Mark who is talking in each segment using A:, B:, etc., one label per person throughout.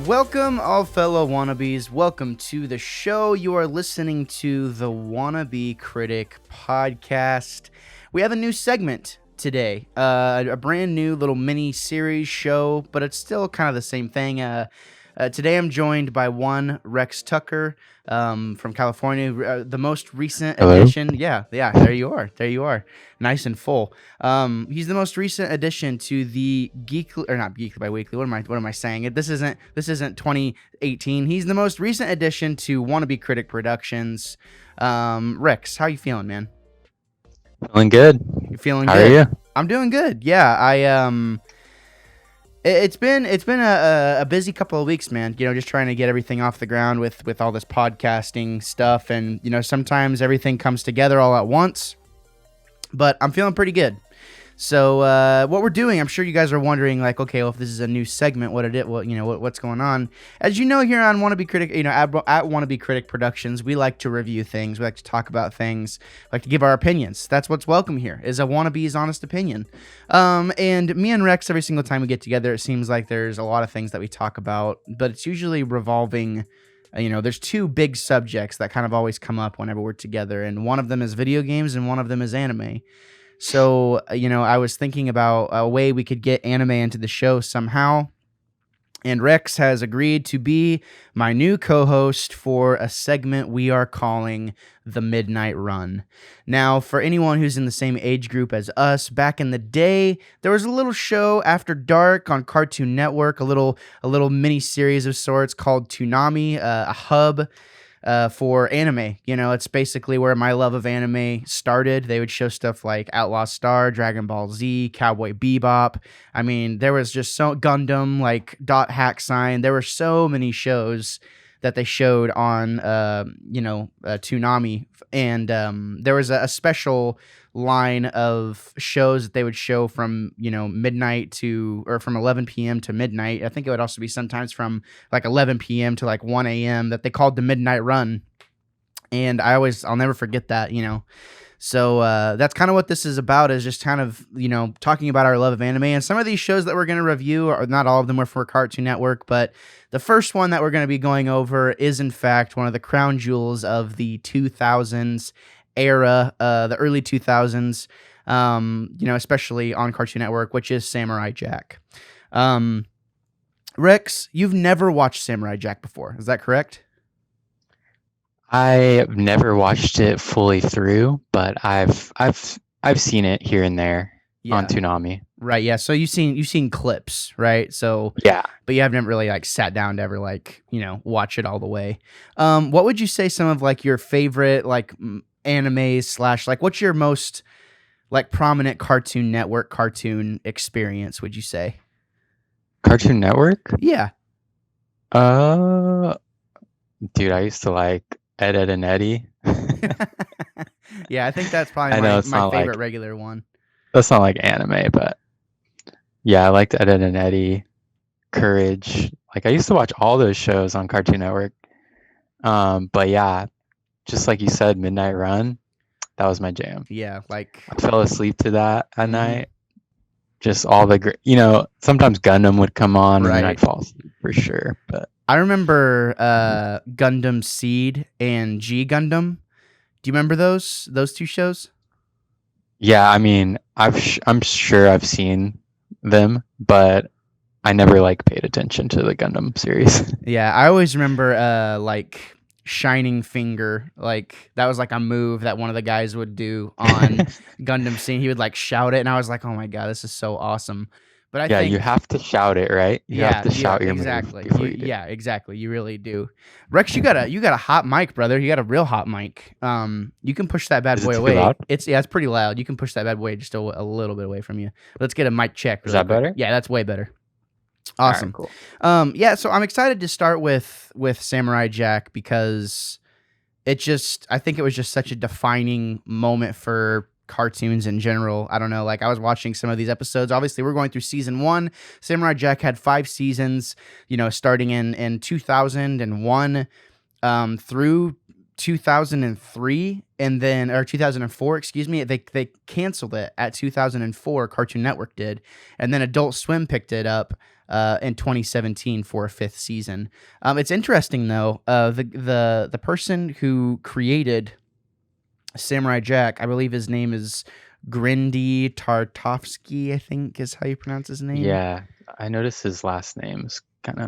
A: Welcome, all fellow wannabes. Welcome to the show. You are listening to the Wannabe Critic podcast. We have a new segment today, a brand new little mini series show, but it's still kind of the same thing. Today I'm joined by one Rex Tucker from California, the most recent addition. Yeah, there you are. Nice and full. He's the most recent addition to the not Geekly by Weekly. What am I saying? This isn't 2018. He's the most recent addition to Wannabe Critic Productions. Rex, how you feeling, man?
B: Feeling good.
A: You feeling
B: How
A: good?
B: Are you?
A: I'm doing good. Yeah, It's been a busy couple of weeks, man. You know, just trying to get everything off the ground with all this podcasting stuff, and you know, sometimes everything comes together all at once. But I'm feeling pretty good. So what we're doing, I'm sure you guys are wondering, like, okay, well, if this is a new segment, what's going on? As you know, here on Wannabe Critic, at Wannabe Critic Productions, we like to review things, we like to talk about things, we like to give our opinions. That's what's welcome here, is a wannabe's honest opinion. And me and Rex, every single time we get together, it seems like there's a lot of things that we talk about, but it's usually revolving. There's two big subjects that kind of always come up whenever we're together, and one of them is video games, and one of them is anime. So, I was thinking about a way we could get anime into the show somehow. And Rex has agreed to be my new co-host for a segment we are calling The Midnight Run. Now, for anyone who's in the same age group as us, back in the day, there was a little show after dark on Cartoon Network, a little mini series of sorts called Toonami, a hub for anime. It's basically where my love of anime started. They would show stuff like Outlaw Star, Dragon Ball Z, Cowboy Bebop. I mean, there was just so Gundam, like Dot Hack Sign. There were so many shows that they showed on, Toonami. And there was a special line of shows that they would show from midnight or from 11 p.m. to midnight. I think it would also be sometimes from like 11 p.m. to like 1 a.m. that they called the Midnight Run, and I'll never forget that. So that's kind of what this is about, is just kind of talking about our love of anime. And some of these shows that we're going to review, are not all of them were for Cartoon Network, but the first one that we're going to be going over is in fact one of the crown jewels of the 2000s era, the early 2000s, especially on Cartoon Network, which is Samurai Jack. Rex, you've never watched Samurai Jack before, is that correct?
B: I've never watched it fully through, but I've seen it here and there on Toonami.
A: Right, yeah. So you've seen clips, right? So
B: yeah,
A: but you haven't really like sat down to ever watch it all the way. What would you say some of like your favorite like animes / like what's your most like prominent Cartoon Network cartoon experience, would you say?
B: Cartoon Network?
A: Yeah.
B: Dude, I used to like Ed, Edd and Eddy.
A: Yeah, I think that's probably my favorite regular one.
B: That's not like anime, but yeah, I liked Ed, Edd and Eddy, Courage. Like I used to watch all those shows on Cartoon Network. But yeah, just like you said, Midnight Run, that was my jam.
A: Yeah, like
B: I fell asleep to that at night. Just all the sometimes Gundam would come on, and then I'd fall asleep for sure. But
A: I remember Gundam Seed and G Gundam. Do you remember those two shows?
B: Yeah, I mean, I'm sure I've seen them, but I never paid attention to the Gundam series.
A: Yeah, I always remember like Shining Finger, like that was like a move that one of the guys would do on Gundam Seed. He would like shout it, and I was like, oh my god, this is so awesome. But I think
B: you have to shout it, right? You have to shout your move before you do.
A: Yeah, exactly. You really do. Rex, you got a hot mic, brother. You got a real hot mic. You can push that bad boy away.
B: Loud?
A: It's pretty loud. You can push that bad boy just a little bit away from you. Let's get a mic check.
B: Is that better?
A: Yeah, that's way better. Awesome.
B: All right, cool.
A: Yeah, so I'm excited to start with Samurai Jack because I think it was just such a defining moment for cartoons in general. I don't know, like I was watching some of these episodes. Obviously, we're going through season 1. Samurai Jack had 5 seasons, starting in 2001 through 2003 and then or 2004, excuse me. They canceled it at 2004. Cartoon Network did, and then Adult Swim picked it up in 2017 for a fifth season. It's interesting though. The person who created Samurai Jack, I believe his name is Grindy Tartovsky, I think is how you pronounce his name.
B: Yeah, I noticed his last name is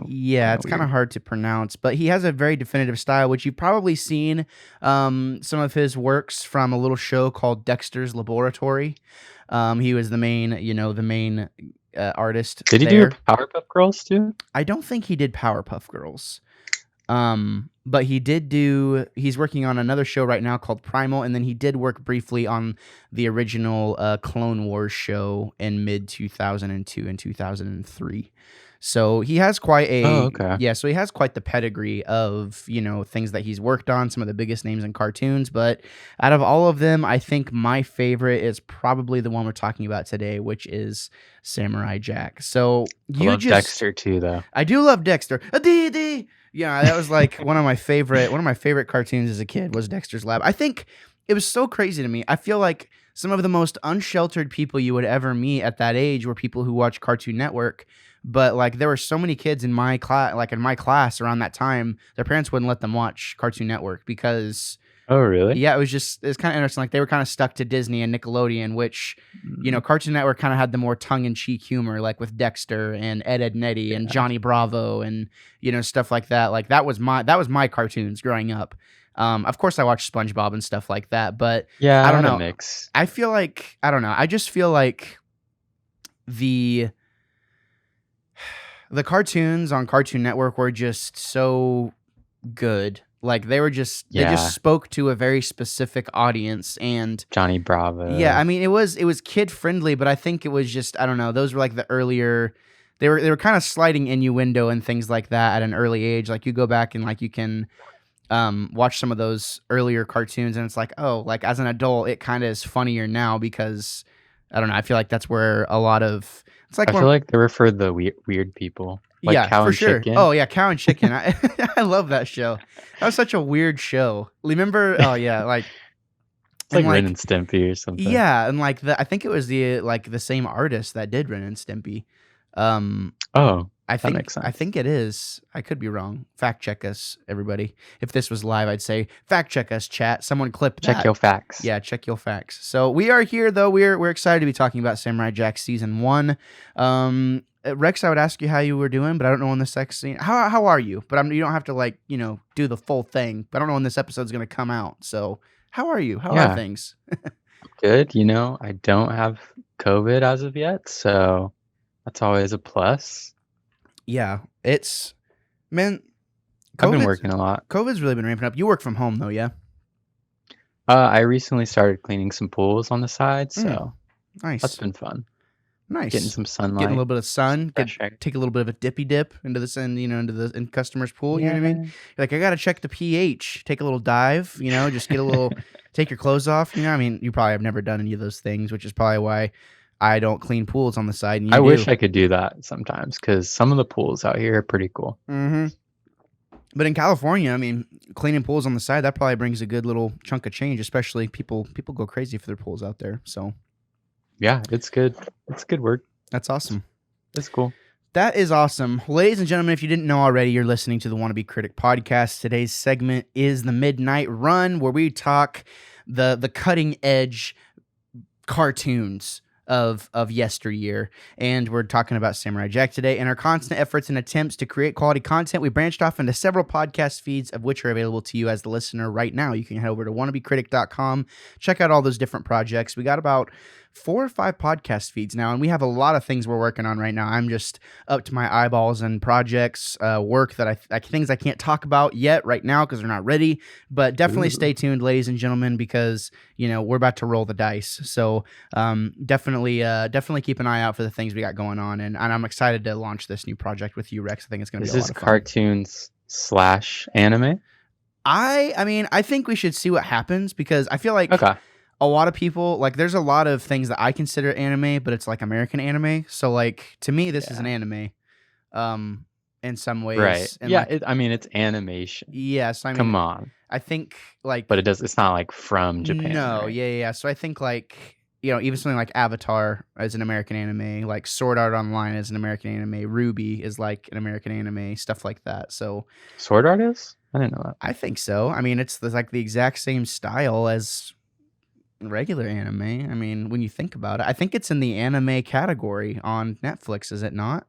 A: Yeah, it's kind of hard to pronounce, but he has a very definitive style, which you've probably seen some of his works from a little show called Dexter's Laboratory. He was the main artist.
B: Did he
A: there.
B: do Powerpuff Girls too?
A: I don't think he did Powerpuff Girls. But he's working on another show right now called Primal, and then he did work briefly on the original Clone Wars show in mid 2002 and 2003. So he has quite so he has quite the pedigree of, things that he's worked on, some of the biggest names in cartoons, but out of all of them, I think my favorite is probably the one we're talking about today, which is Samurai Jack. So
B: I love Dexter too, though.
A: I do love Dexter. Yeah, that was like one of my favorite cartoons as a kid was Dexter's Lab. I think it was so crazy to me. I feel like some of the most unsheltered people you would ever meet at that age were people who watched Cartoon Network. But like there were so many kids in my class around that time, their parents wouldn't let them watch Cartoon Network because
B: Oh, really?
A: yeah, it's kind of interesting. Like they were kind of stuck to Disney and Nickelodeon, which, Cartoon Network kind of had the more tongue-in-cheek humor, like with Dexter and Ed, Ed and Eddie and Johnny Bravo and, stuff like that. Like that was my cartoons growing up. Of course I watched SpongeBob and stuff like that, but
B: Yeah,
A: I don't know.
B: Mix.
A: I feel like, I don't know. I just feel like the cartoons on Cartoon Network were just so good. Like they just spoke to a very specific audience, and
B: Johnny Bravo.
A: Yeah, I mean it was kid friendly, but I think it was just, I don't know, those were like the earlier, they were kind of sliding innuendo and things like that at an early age. Like you go back and like you can watch some of those earlier cartoons, and it's like, oh, like as an adult it kind of is funnier now because I don't know, I feel like that's where a lot of
B: I feel like they were for the weird people. Like
A: yeah,
B: Cow
A: for
B: and
A: sure.
B: Chicken.
A: Oh yeah, Cow and Chicken. I love that show. That was such a weird show. Remember? Oh yeah, like
B: it's like Ren and Stimpy or something.
A: Yeah, and like I think it was the same artist that did Ren and Stimpy.
B: That makes sense.
A: I think it is. I could be wrong. Fact check us, everybody. If this was live, I'd say fact check us, chat. Someone clip that.
B: Check your facts.
A: Yeah, check your facts. So we are here though. We're excited to be talking about Samurai Jack season 1. Rex, I would ask you how you were doing, but I don't know when this scene. How are you? But you don't have to do the full thing. But I don't know when this episode's gonna come out. So how are you? How are things?
B: Good. I don't have COVID as of yet, so that's always a plus.
A: Yeah, it's man.
B: I've been working a lot.
A: COVID's really been ramping up. You work from home though, yeah?
B: I recently started cleaning some pools on the side, so
A: nice.
B: That's been fun.
A: Nice.
B: Getting some sunlight.
A: Getting a little bit of sun. Take a little bit of a dippy dip into the sun, into the customer's pool. You know what I mean? You're like, I gotta check the pH. Take a little dive. Just get a little. Take your clothes off. I mean, you probably have never done any of those things, which is probably why I don't clean pools on the side. And
B: I wish I could do that sometimes because some of the pools out here are pretty cool.
A: Mm-hmm. But in California, I mean, cleaning pools on the side, that probably brings a good little chunk of change, especially people go crazy for their pools out there. So
B: yeah, it's good. It's good work.
A: That's awesome.
B: That's cool.
A: That is awesome. Ladies and gentlemen, if you didn't know already, you're listening to the Wannabe Critic podcast. Today's segment is the Midnight Run, where we talk the cutting edge cartoons of yesteryear, and we're talking about Samurai Jack today. In our constant efforts and attempts to create quality content, we branched off into several podcast feeds, of which are available to you as the listener right now. You can head over to wannabecritic.com, check out all those different projects. We got about 4 or 5 podcast feeds now, and we have a lot of things we're working on right now. I'm just up to my eyeballs in projects, work that things I can't talk about yet right now because they're not ready, but definitely stay tuned, ladies and gentlemen, because we're about to roll the dice. So definitely keep an eye out for the things we got going on, and I'm excited to launch this new project with you, Rex. I think it's going to be a lot of fun.
B: Is this cartoons / anime?
A: I mean, I think we should see what happens, because I feel like a lot of people, like, there's a lot of things that I consider anime, but it's like American anime. So like, to me, this is an anime in some ways.
B: Right.
A: And
B: yeah, it's animation.
A: Yes. I mean,
B: come on.
A: I think like
B: But it's not like from Japan,
A: no,
B: right?
A: yeah. So I think like even something like Avatar is an American anime, like Sword Art Online is an American anime, Ruby is like an American anime, stuff like that. So
B: Sword Art is? I didn't know that.
A: I think so. I mean, it's like the exact same style as regular anime. I mean, when you think about it, I think it's in the anime category on Netflix, is it not?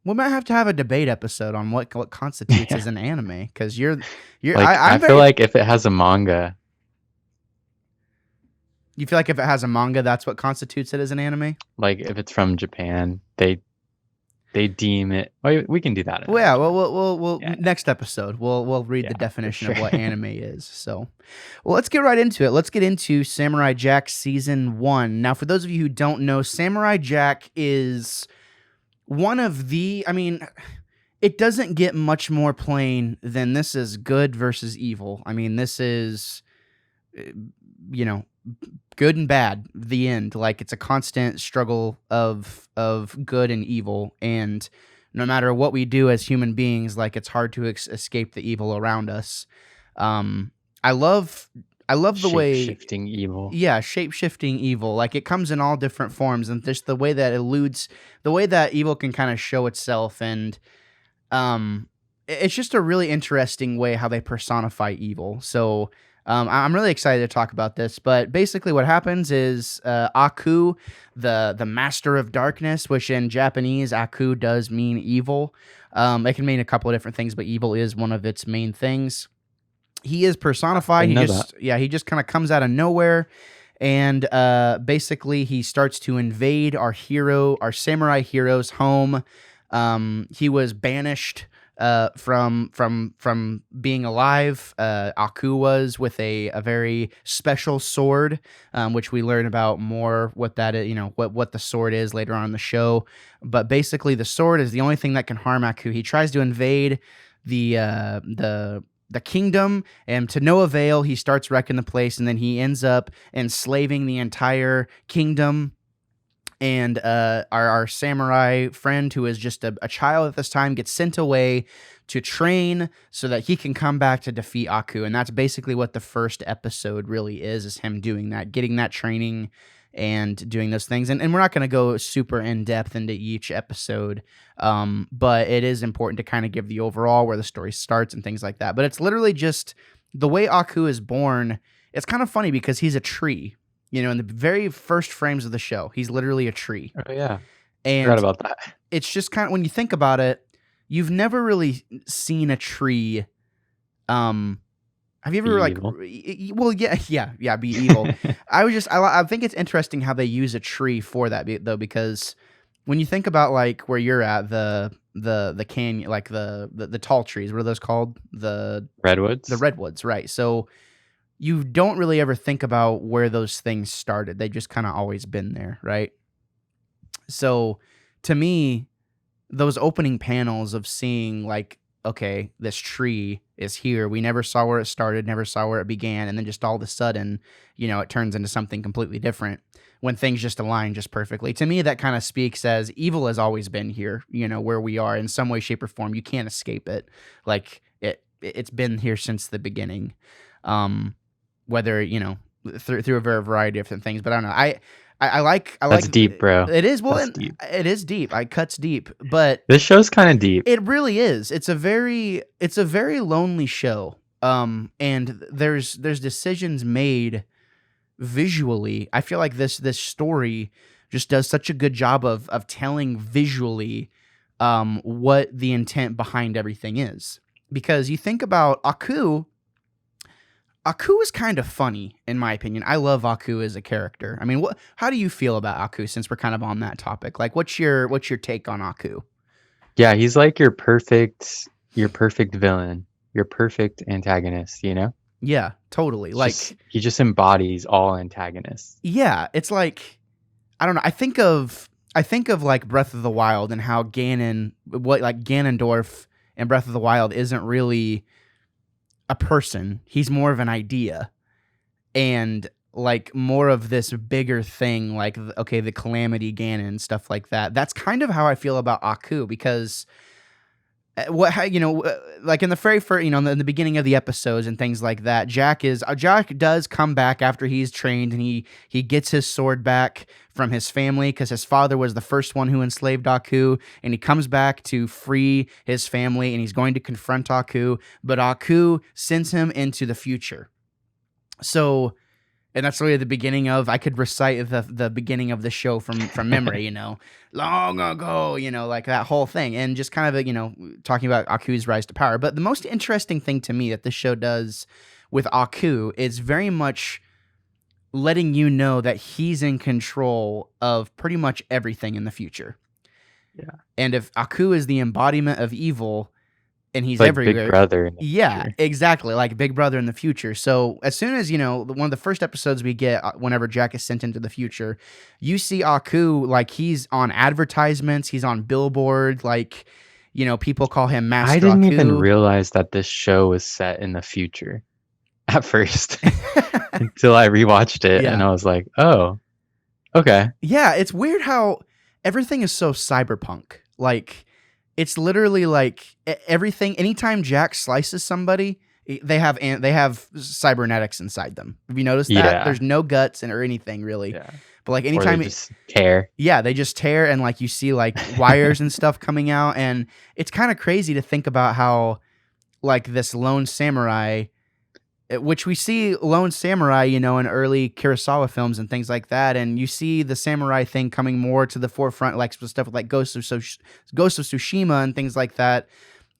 A: We might have to have a debate episode on what constitutes as
B: Yeah.
A: an anime, because
B: Like I
A: I'm
B: feel
A: very.
B: like if it has a manga,
A: You feel like if it has a manga, that's what constitutes it as an anime?
B: like if it's from Japan, they deem it. Well, we can do that
A: Well,
B: another
A: yeah.
B: time.
A: We'll
B: Yeah,
A: next episode we'll read the
B: yeah, for
A: definition
B: sure.
A: of what anime is. So, well, let's get right into it. Let's get into Samurai Jack season 1. Now, for those of you who don't know, Samurai Jack is one of the. I mean, it doesn't get much more plain than this is good versus evil. I mean, this is, uh, you know, good and bad. The end. Like it's a constant struggle of good and evil, and no matter what we do as human beings, like it's hard to escape the evil around us. Um, I love the
B: Shape
A: way.
B: shifting evil.
A: Yeah, shape shifting evil. Like it comes in all different forms, and just the way that eludes, the way that evil can kind of show itself, and it's just a really interesting way how they personify evil. So I'm really excited to talk about this. But basically, what happens is Aku, the master of darkness, which in Japanese Aku does mean evil. It can mean a couple of different things, but evil is one of its main things. He is personified.
B: Didn't know that.
A: He just kind of comes out of nowhere. And basically, he starts to invade our samurai hero's home. He was banished from being alive. Aku was with a very special sword, which we learn about more what that is, what the sword is later on in the show. But basically, the sword is the only thing that can harm Aku. He tries to invade the kingdom, and to no avail. He starts wrecking the place, and then he ends up enslaving the entire kingdom. And our samurai friend, who is just a child at this time, gets sent away to train so that he can come back to defeat Aku. And that's basically what the first episode really is him doing that, getting that training and doing those things. And we're not going to go super in depth into each episode, but it is important to kind of give the overall where the story starts and things like that. But it's literally just the way Aku is born. It's kind of funny because he's a tree. In the very first frames of the show, he's literally a tree.
B: Oh yeah,
A: And
B: forgot about that.
A: it's just kind of, when you think about it, you've never really seen a tree. Have you ever
B: Be
A: like?
B: evil.
A: Well, yeah, be evil. I think it's interesting how they use a tree for that though, because when you think about like where you're at, the canyon, like the tall trees, what are those called? The
B: Redwoods.
A: redwoods, right? So you don't really ever think about where those things started. They just kind of always been there, right? So to me, those opening panels of seeing like, okay, this tree is here. We never saw where it started, never saw where it began, and then just all of a sudden, it turns into something completely different when things just align just perfectly. To me, that kind of speaks as evil has always been here, where we are in some way, shape, or form. You can't escape it. Like it's been here since the beginning. Whether through a variety of different things, but I don't know. I like
B: That's deep, bro.
A: It is, well,
B: That's deep.
A: it is deep. I cuts deep, but
B: This show's kind of deep.
A: it really is. It's a very lonely show. And there's decisions made visually. I feel like this story just does such a good job of telling visually what the intent behind everything is. Because you think about Aku is kind of funny, in my opinion. I love Aku as a character. I mean, how do you feel about Aku, since we're kind of on that topic? Like, what's your take on Aku?
B: Yeah, he's like your perfect villain, your perfect antagonist,
A: Yeah, totally.
B: He just embodies all antagonists.
A: Yeah, it's like, I don't know. I think of like Breath of the Wild, and how Ganondorf in Breath of the Wild isn't really a person. He's more of an idea, and like more of this bigger thing, like, okay, the Calamity Ganon, stuff like that. That's kind of how I feel about Aku, because Like in the very first, in the beginning of the episodes and things like that, Jack does come back after he's trained, and he gets his sword back from his family because his father was the first one who enslaved Aku, and he comes back to free his family, and he's going to confront Aku, but Aku sends him into the future. So, and that's really the beginning of, I could recite the beginning of the show from memory, long ago, like that whole thing, and just kind of talking about Aku's rise to power. But the most interesting thing to me that this show does with Aku is very much letting you know that he's in control of pretty much everything in the future.
B: Yeah.
A: And if Aku is the embodiment of evil, and he's
B: Like
A: everywhere.
B: Big Brother in the
A: Yeah,
B: future.
A: exactly. Like Big Brother in the future. So as soon as, one of the first episodes we get whenever Jack is sent into the future, you see Aku, like he's on advertisements, he's on billboard, like, people call him Master
B: I didn't
A: Aku.
B: even realize that this show was set in the future at first until I rewatched it, and I was like, oh, okay.
A: Yeah, it's weird how everything is so cyberpunk. Like, it's literally like everything. Anytime Jack slices somebody, they have cybernetics inside them. Have you noticed that?
B: Yeah.
A: There's no guts or anything really.
B: Yeah.
A: But like
B: Or
A: anytime
B: they just tear.
A: Yeah, they just tear, and like you see like wires and stuff coming out, and it's kind of crazy to think about how like this lone samurai, which we see lone samurai, in early Kurosawa films and things like that, and you see the samurai thing coming more to the forefront, like stuff like Ghost of Tsushima and things like that.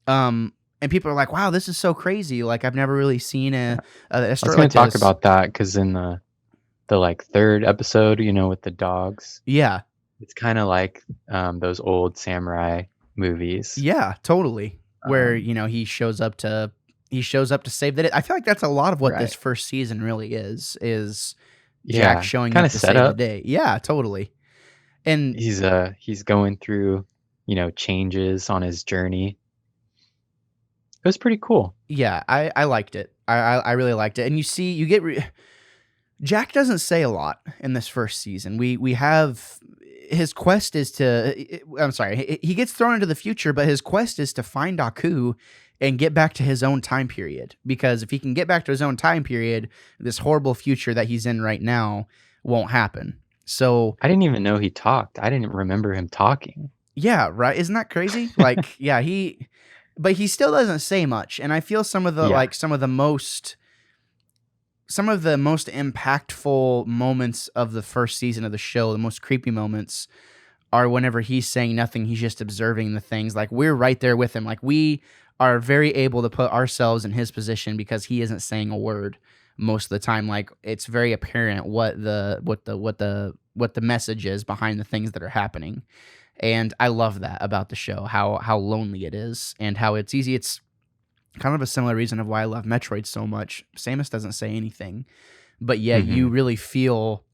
A: And people are like, "Wow, this is so crazy! Like I've never really seen a
B: I
A: story
B: was going
A: like
B: to talk
A: this."
B: about that because in the like third episode, with the dogs,
A: Yeah,
B: it's kind of like those old samurai movies.
A: yeah, totally. Where he shows up to save the day. I feel like that's a lot of what this first season really is Jack showing up to save the day. Yeah, totally. And
B: he's going through, changes on his journey. It was pretty cool.
A: Yeah, I liked it. I really liked it. And you get Jack doesn't say a lot in this first season. We have his quest is to I'm sorry, he gets thrown into the future, but his quest is to find Aku and get back to his own time period, because if he can get back to his own time period, this horrible future that he's in right now won't happen. So
B: I didn't even know he talked. I didn't remember him talking.
A: Yeah, right. Isn't that crazy? Like, yeah, but he still doesn't say much. And I feel some of the most impactful moments of the first season of the show, the most creepy moments, are whenever he's saying nothing. He's just observing the things. Like, we're right there with him. Like, we are very able to put ourselves in his position because he isn't saying a word most of the time. Like, it's very apparent what the message is behind the things that are happening. And I love that about the show, how lonely it is and how it's easy. It's kind of a similar reason of why I love Metroid so much. Samus doesn't say anything, but yet you really feel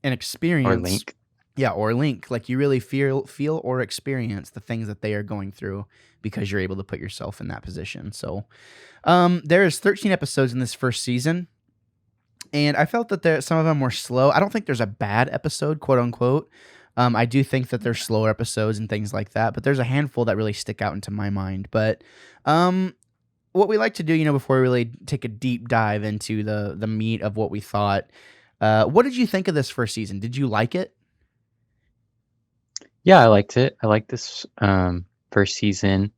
A: an experience.
B: Or Link.
A: Yeah, or Link. Like, you really feel or experience the things that they are going through because you're able to put yourself in that position. So there's 13 episodes in this first season, and I felt that some of them were slow. I don't think there's a bad episode, quote unquote. I do think that there's slower episodes and things like that, but there's a handful that really stick out into my mind. But what we like to do, before we really take a deep dive into the meat of what we thought, what did you think of this first season? Did you like it?
B: Yeah, I liked it. I liked this first season.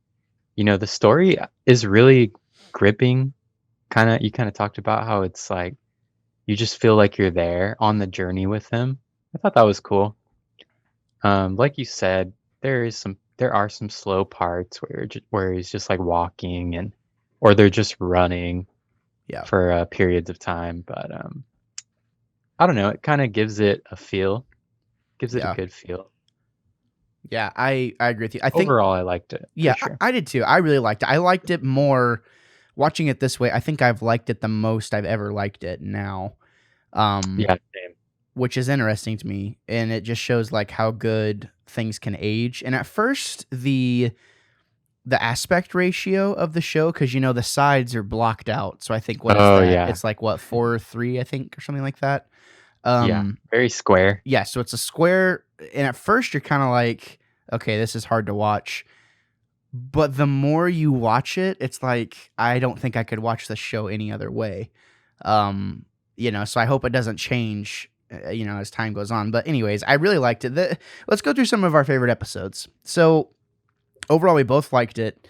B: The story is really gripping. You kind of talked about how it's like you just feel like you're there on the journey with him. I thought that was cool. Like you said, there are some slow parts where he's just like walking or they're just running for periods of time. But I don't know. It kind of gives it a feel, gives it a good feel.
A: Yeah, I agree with you. I think
B: overall I liked it.
A: Yeah,
B: sure.
A: I did too. I really liked it. I liked it more watching it this way. I think I've liked it the most I've ever liked it now.
B: Yeah, same.
A: Which is interesting to me, and it just shows like how good things can age. And at first, the aspect ratio of the show, because the sides are blocked out. So I think it's like 4:3, I think, or something like that.
B: Very square.
A: Yeah, so it's a square, and at first you're kind of like, okay, this is hard to watch. But the more you watch it, it's like I don't think I could watch the show any other way. Um, so I hope it doesn't change, as time goes on. But anyways, I really liked it. Let's go through some of our favorite episodes. So overall, we both liked it.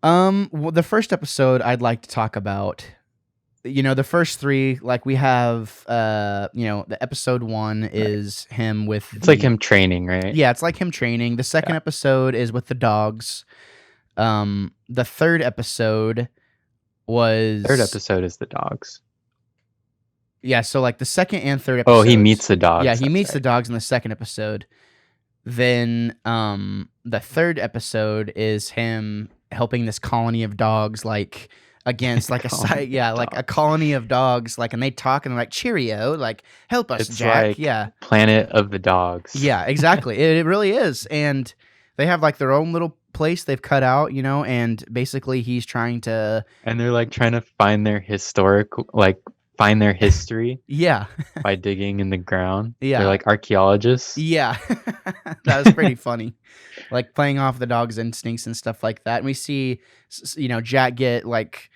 A: The first episode I'd like to talk about. The first three, like we have, the episode 1 is him with.
B: It's like him training, right?
A: Yeah, it's like him training. The second episode is with the dogs. The third episode was.
B: Third episode is the dogs.
A: Yeah, so like the second and third episode.
B: Oh, he meets the dogs.
A: Yeah, he meets the dogs in the second episode. Then, the third episode is him helping this colony of dogs, like against like a colony of dogs, like, and they talk and they're like, cheerio, like, help us,
B: It's
A: Jack.
B: like Planet of the Dogs.
A: Yeah, exactly. it really is. And they have like their own little place they've cut out, and basically he's trying to.
B: And they're like trying to find their find their history.
A: Yeah.
B: By digging in the ground.
A: Yeah.
B: They're like archaeologists.
A: Yeah. That was pretty funny. Like playing off the dog's instincts and stuff like that. And we see, Jack get like,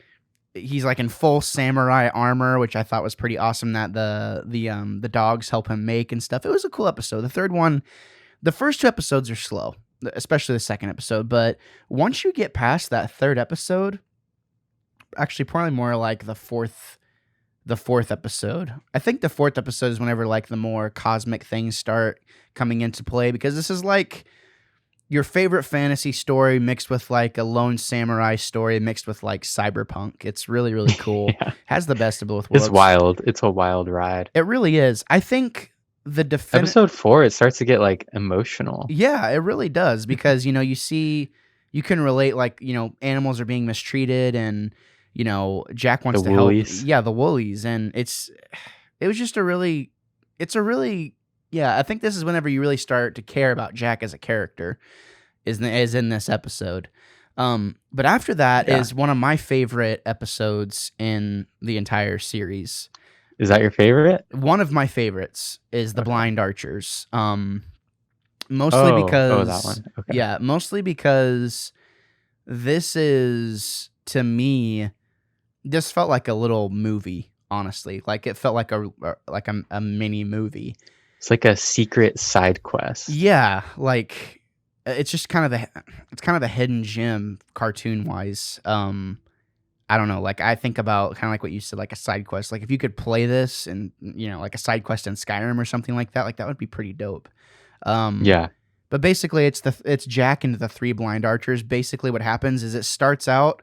A: he's like in full samurai armor, which I thought was pretty awesome that the dogs help him make and stuff. It was a cool episode. The first 2 episodes are slow, especially the second episode. But once you get past that third episode, actually probably more like the fourth episode. I think the fourth episode is whenever like the more cosmic things start coming into play, because this is like your favorite fantasy story mixed with like a lone samurai story mixed with like cyberpunk. It's really, really cool.
B: Yeah.
A: Has the best of both worlds.
B: It's wild. It's a wild ride.
A: It really is. I think
B: episode 4, it starts to get like emotional.
A: Yeah, it really does, because you can relate, like, animals are being mistreated, and Jack wants to help. Yeah, the woolies, and it's a really I think this is whenever you really start to care about Jack as a character, is in this episode. But after that is one of my favorite episodes in the entire series.
B: Is that your favorite?
A: One of my favorites is the Blind Archers. Mostly because
B: that one. Okay.
A: Yeah, mostly because this is, to me, this felt like a little movie, honestly. Like it felt like a mini movie.
B: It's like a secret side quest.
A: Yeah, like it's just kind of a hidden gem cartoon wise. I don't know. Like I think about kind of like what you said, like a side quest. Like if you could play this and like a side quest in Skyrim or something like that would be pretty dope.
B: Yeah.
A: But basically, it's Jack and the 3 blind archers. Basically, what happens is it starts out,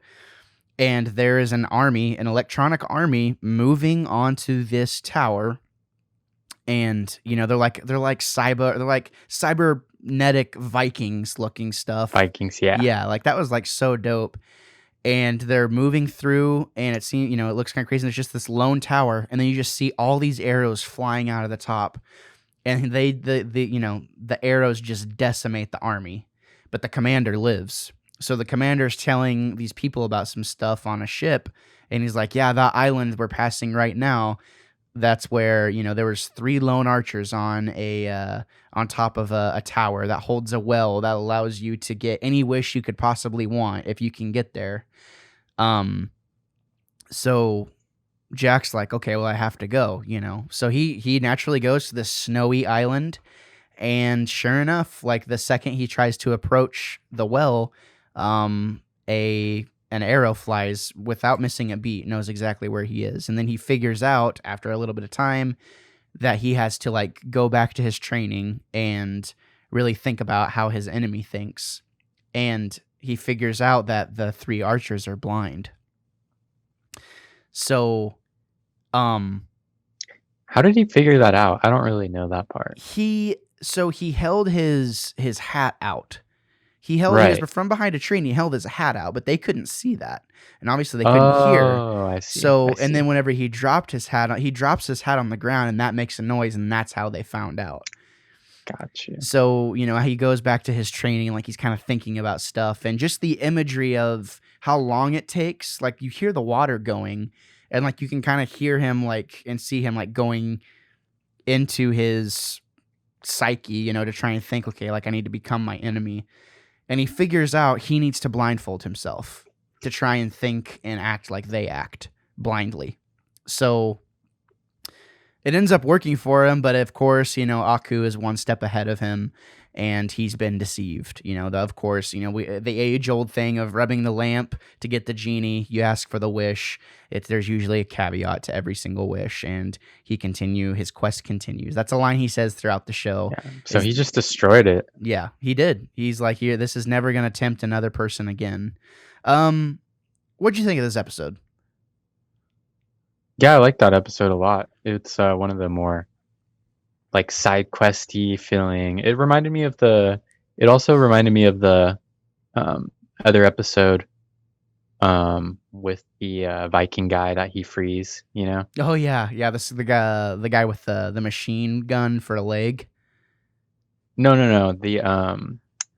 A: and there is an electronic army, moving onto this tower, and they're like cybernetic Vikings looking stuff.
B: Vikings, yeah.
A: Yeah, like that was like so dope. And they're moving through, and it seems, it looks kind of crazy. And there's just this lone tower, and then you just see all these arrows flying out of the top, and the arrows just decimate the army, but the commander lives. So the commander's telling these people about some stuff on a ship, and he's like, "Yeah, that island we're passing right now, that's where there was 3 lone archers on top of a tower that holds a well that allows you to get any wish you could possibly want if you can get there." So Jack's like, okay, well, I have to go, So he naturally goes to this snowy island, and sure enough, like the second he tries to approach the well, an arrow flies without missing a beat, knows exactly where he is. And then he figures out after a little bit of time that he has to like go back to his training and really think about how his enemy thinks. And he figures out that the 3 archers are blind. So,
B: how did he figure that out? I don't really know that part.
A: He held his hat out. He was from behind a tree, and he held his hat out, but they couldn't see that, and obviously they couldn't hear.
B: Oh, I see.
A: And then whenever he dropped his hat, he drops his hat on the ground, and that makes a noise, and that's how they found out.
B: Gotcha.
A: So he goes back to his training, like he's kind of thinking about stuff, and just the imagery of how long it takes. Like you hear the water going, and like you can kind of hear him like and see him like going into his psyche, to try and think, okay, like I need to become my enemy. and he figures out he needs to blindfold himself to try and think and act like they act blindly. So it ends up working for him, but of course, Aku is one step ahead of him, and he's been deceived. Of course, the age-old thing of rubbing the lamp to get the genie. You ask for the wish. There's usually a caveat to every single wish, and his quest continues. That's a line he says throughout the show.
B: Yeah. So he just destroyed it.
A: Yeah, he did. He's like, here, this is never going to tempt another person again. What'd you think of this episode?
B: Yeah, I like that episode a lot. It's one of the more like side questy feeling. It also reminded me of the other episode with the Viking guy that he frees,
A: Oh yeah. This is the guy with the machine gun for a leg.
B: No.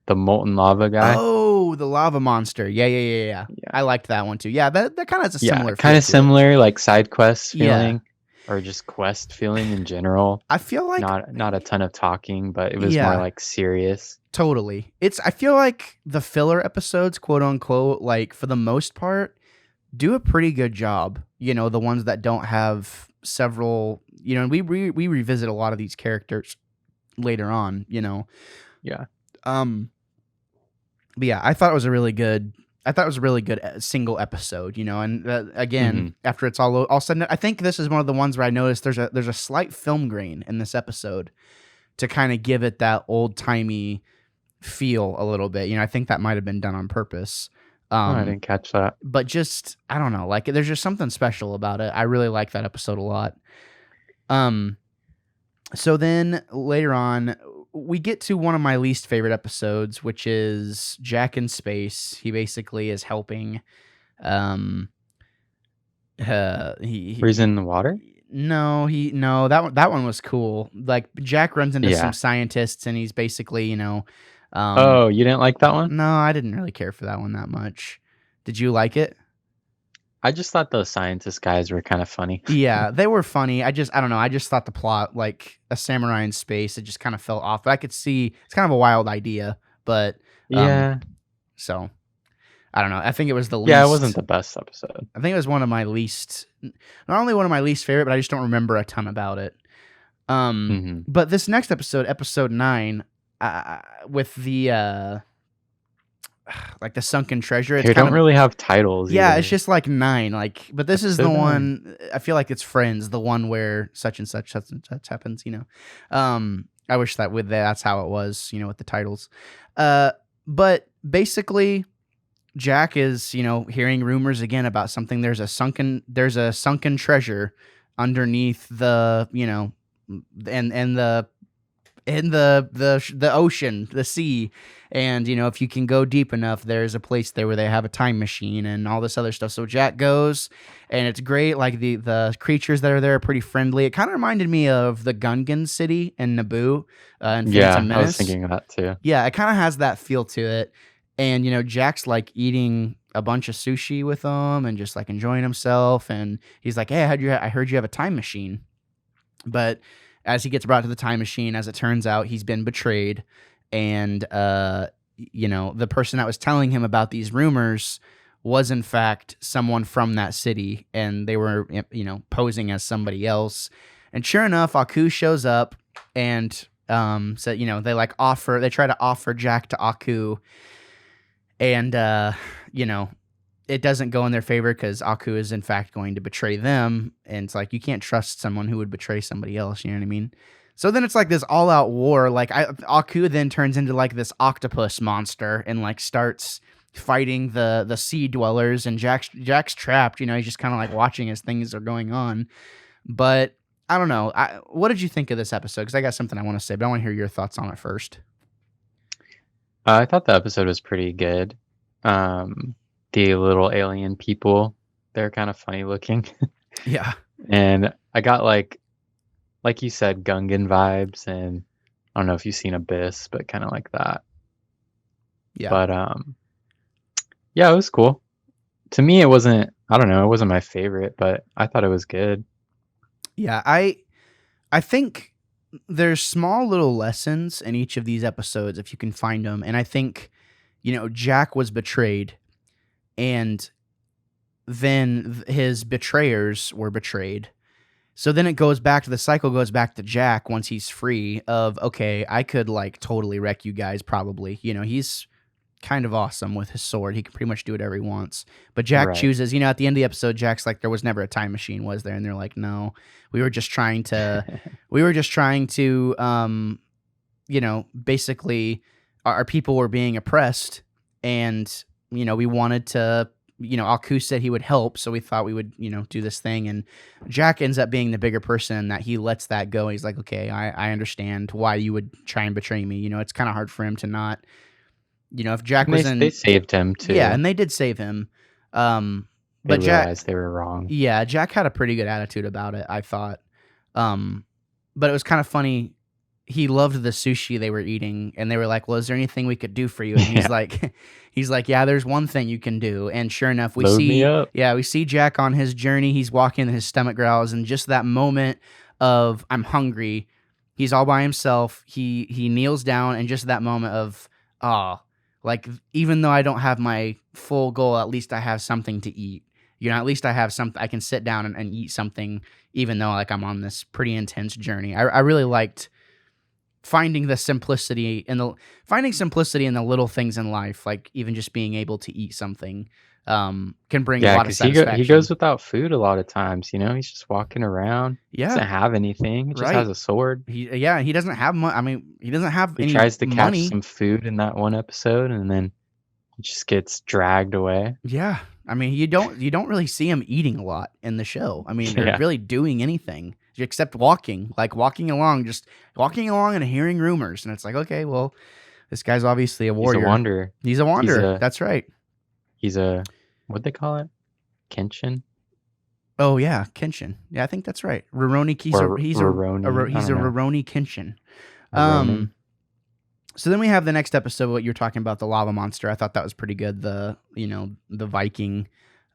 B: The molten lava guy.
A: Oh, the lava monster. Yeah. I liked that one too. Yeah, that kind of has a similar.
B: Kind of similar, like side quest feeling, or just quest feeling in general.
A: I feel like
B: not a ton of talking, but it was more like serious.
A: Totally. I feel like the filler episodes, quote unquote, like for the most part, do a pretty good job. The ones that don't have several. And we revisit a lot of these characters later on.
B: Yeah.
A: But yeah, I thought it was a really good single episode, and again, after it's all said, I think this is one of the ones where I noticed there's a slight film grain in this episode to kind of give it that old timey feel a little bit. I think that might have been done on purpose.
B: I didn't catch that.
A: But just, I don't know, like there's just something special about it. I really like that episode a lot. So then later on, we get to one of my least favorite episodes, which is Jack in space. He basically is helping.
B: He's in the water?
A: No, that one was cool. Like Jack runs into some scientists, and he's basically,
B: oh, you didn't like that one?
A: No, I didn't really care for that one that much. Did you like it?
B: I just thought those scientist guys were kind of funny.
A: Yeah, they were funny. I don't know. I just thought the plot, like a samurai in space, it just kind of fell off. But I could see it's kind of a wild idea, but so I don't know. I think it was the least.
B: Yeah, it wasn't the best episode.
A: I think it was one of my least, not only one of my least favorite, but I just don't remember a ton about it. But this next episode, episode 9, with the like the sunken treasure.
B: They don't really have titles.
A: Yeah,
B: either.
A: It's just like 9. Like, but this is the one. I feel like it's Friends, the one where such and such happens. I wish that's how it was. With the titles. But basically, Jack is hearing rumors again about something. There's a sunken treasure underneath the in the ocean, the sea. And, if you can go deep enough, there's a place there where they have a time machine and all this other stuff. So Jack goes, and it's great. Like, the creatures that are there are pretty friendly. It kind of reminded me of the Gungan city in Naboo. And Phantom Menace.
B: I was thinking of that too.
A: Yeah, it kind of has that feel to it. And, Jack's like eating a bunch of sushi with them and just like enjoying himself. And he's like, hey, I heard you have a time machine. But as he gets brought to the time machine, as it turns out, he's been betrayed. And, the person that was telling him about these rumors was, in fact, someone from that city. And they were, posing as somebody else. And sure enough, Aku shows up and so, they try to offer Jack to Aku. And, it doesn't go in their favor because Aku is, in fact, going to betray them. And it's like, you can't trust someone who would betray somebody else. You know what I mean? So then it's like this all-out war. Like, Aku then turns into like this octopus monster and like starts fighting the sea dwellers. And Jack's trapped. He's just kind of like watching as things are going on. But I don't know. What did you think of this episode? Because I got something I want to say, but I want to hear your thoughts on it first.
B: I thought the episode was pretty good. The little alien people, they're kind of funny looking.
A: Yeah.
B: And I got like you said, Gungan vibes, and I don't know if you've seen Abyss, but kind of like that.
A: Yeah.
B: But yeah, it was cool. To me, it wasn't my favorite, but I thought it was good.
A: Yeah, I think there's small little lessons in each of these episodes if you can find them, and I think Jack was betrayed, and then his betrayers were betrayed. So then the cycle goes back to Jack once he's free of, okay, I could like totally wreck you guys probably. He's kind of awesome with his sword. He can pretty much do whatever he wants. But Jack chooses, at the end of the episode, Jack's like, there was never a time machine, was there? And they're like, no, we were just trying to, basically our people were being oppressed, and, we wanted to, Aku said he would help, so we thought we would, do this thing. And Jack ends up being the bigger person, that he lets that go. He's like, okay, I understand why you would try and betray me. It's kind of hard for him to not, if Jack was in...
B: They saved him, too.
A: Yeah, and they did save him. But
B: they realized they were wrong.
A: Yeah, Jack had a pretty good attitude about it, I thought. But it was kind of funny. He loved the sushi they were eating, and they were like, well, is there anything we could do for you? And he's like, yeah, there's one thing you can do. And sure enough, we see Jack on his journey. He's walking, and his stomach growls, and just that moment of, I'm hungry, he's all by himself. He kneels down, and just that moment of, like, even though I don't have my full goal, at least I have something to eat. At least I have something, I can sit down and eat something, even though like I'm on this pretty intense journey. I really liked finding simplicity in the little things in life, like even just being able to eat something can bring a lot of satisfaction.
B: He goes without food a lot of times. He's just walking around.
A: Yeah,
B: doesn't have anything. He just has a sword.
A: He doesn't have money. I mean, he doesn't have any money.
B: He tries to catch some food in that one episode, and then he just gets dragged away.
A: Yeah, I mean, you don't really see him eating a lot in the show. I mean, they're really doing anything except walking along and hearing rumors. And it's like, okay, well, this guy's obviously a warrior. He's a wanderer. That's right.
B: He's a, what'd they call it? Kenshin?
A: Oh, yeah, Kenshin. Yeah, I think that's right. Rurouni. He's a Rurouni Kenshin. So then we have the next episode, what you're talking about, the lava monster. I thought that was pretty good. The Viking,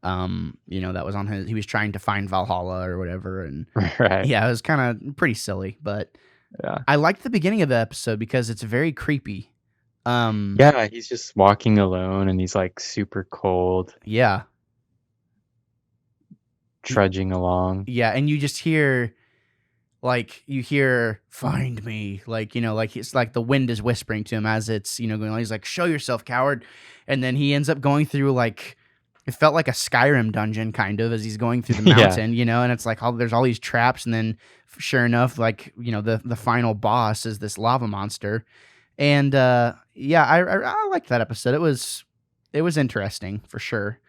A: that was on he was trying to find Valhalla or whatever. And yeah, it was kind of pretty silly, but I liked the beginning of the episode because it's very creepy.
B: Yeah, he's just walking alone and he's like super cold.
A: Yeah.
B: Trudging along.
A: Yeah. And you just hear, find me, like it's like the wind is whispering to him as it's, going on. He's like, show yourself, coward. And then he ends up going through it felt like a Skyrim dungeon kind of as he's going through the mountain, and it's like, there's all these traps. And then sure enough, the final boss is this lava monster. And I liked that episode. It was interesting for sure.